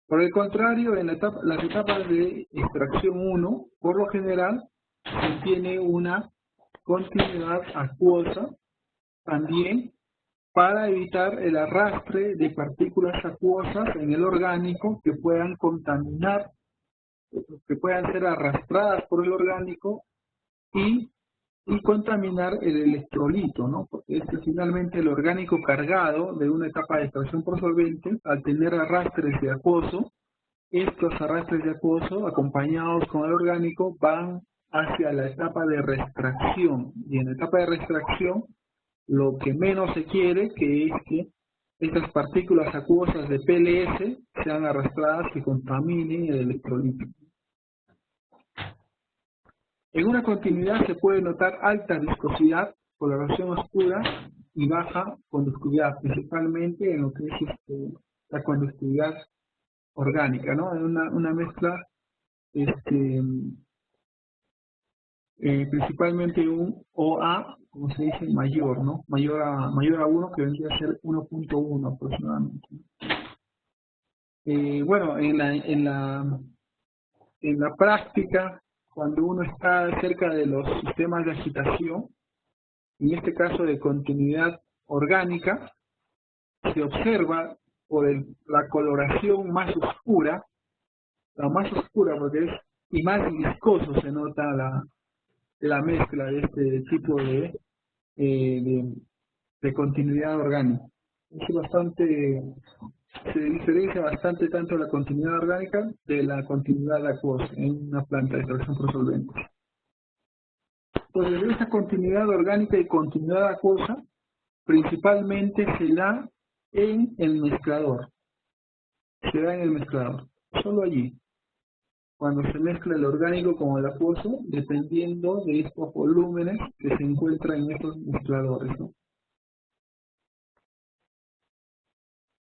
Por el contrario, en las etapas de extracción 1, por lo general, se tiene una continuidad acuosa también para evitar el arrastre de partículas acuosas en el orgánico que puedan contaminar, que puedan ser arrastradas por el orgánico y contaminar el electrolito, ¿no? Porque finalmente el orgánico cargado de una etapa de extracción por solvente, al tener arrastres de acuoso, estos arrastres de acuoso acompañados con el orgánico van hacia la etapa de reextracción, y en la etapa de reextracción lo que menos se quiere que es que estas partículas acuosas de PLS sean arrastradas y contaminen el electrolito. En una continuidad se puede notar alta viscosidad, coloración oscura y baja conductividad, principalmente en lo que es la conductividad orgánica, ¿no? En una mezcla principalmente un OA, como se dice, mayor, ¿no? Mayor a 1, que vendría a ser 1.1 aproximadamente. Bueno, en la práctica, cuando uno está cerca de los sistemas de agitación, en este caso de continuidad orgánica, se observa por la coloración más oscura, la más oscura porque es, y más viscoso se nota la mezcla de este tipo de continuidad orgánica. Es bastante, se diferencia bastante tanto la continuidad orgánica de la continuidad acuosa en una planta de extracción por solventes. Entonces, esta continuidad orgánica y continuidad acuosa principalmente se da en el mezclador. Se da en el mezclador, solo allí. Cuando se mezcla el orgánico con el acuoso, dependiendo de estos volúmenes que se encuentran en estos mezcladores, ¿no?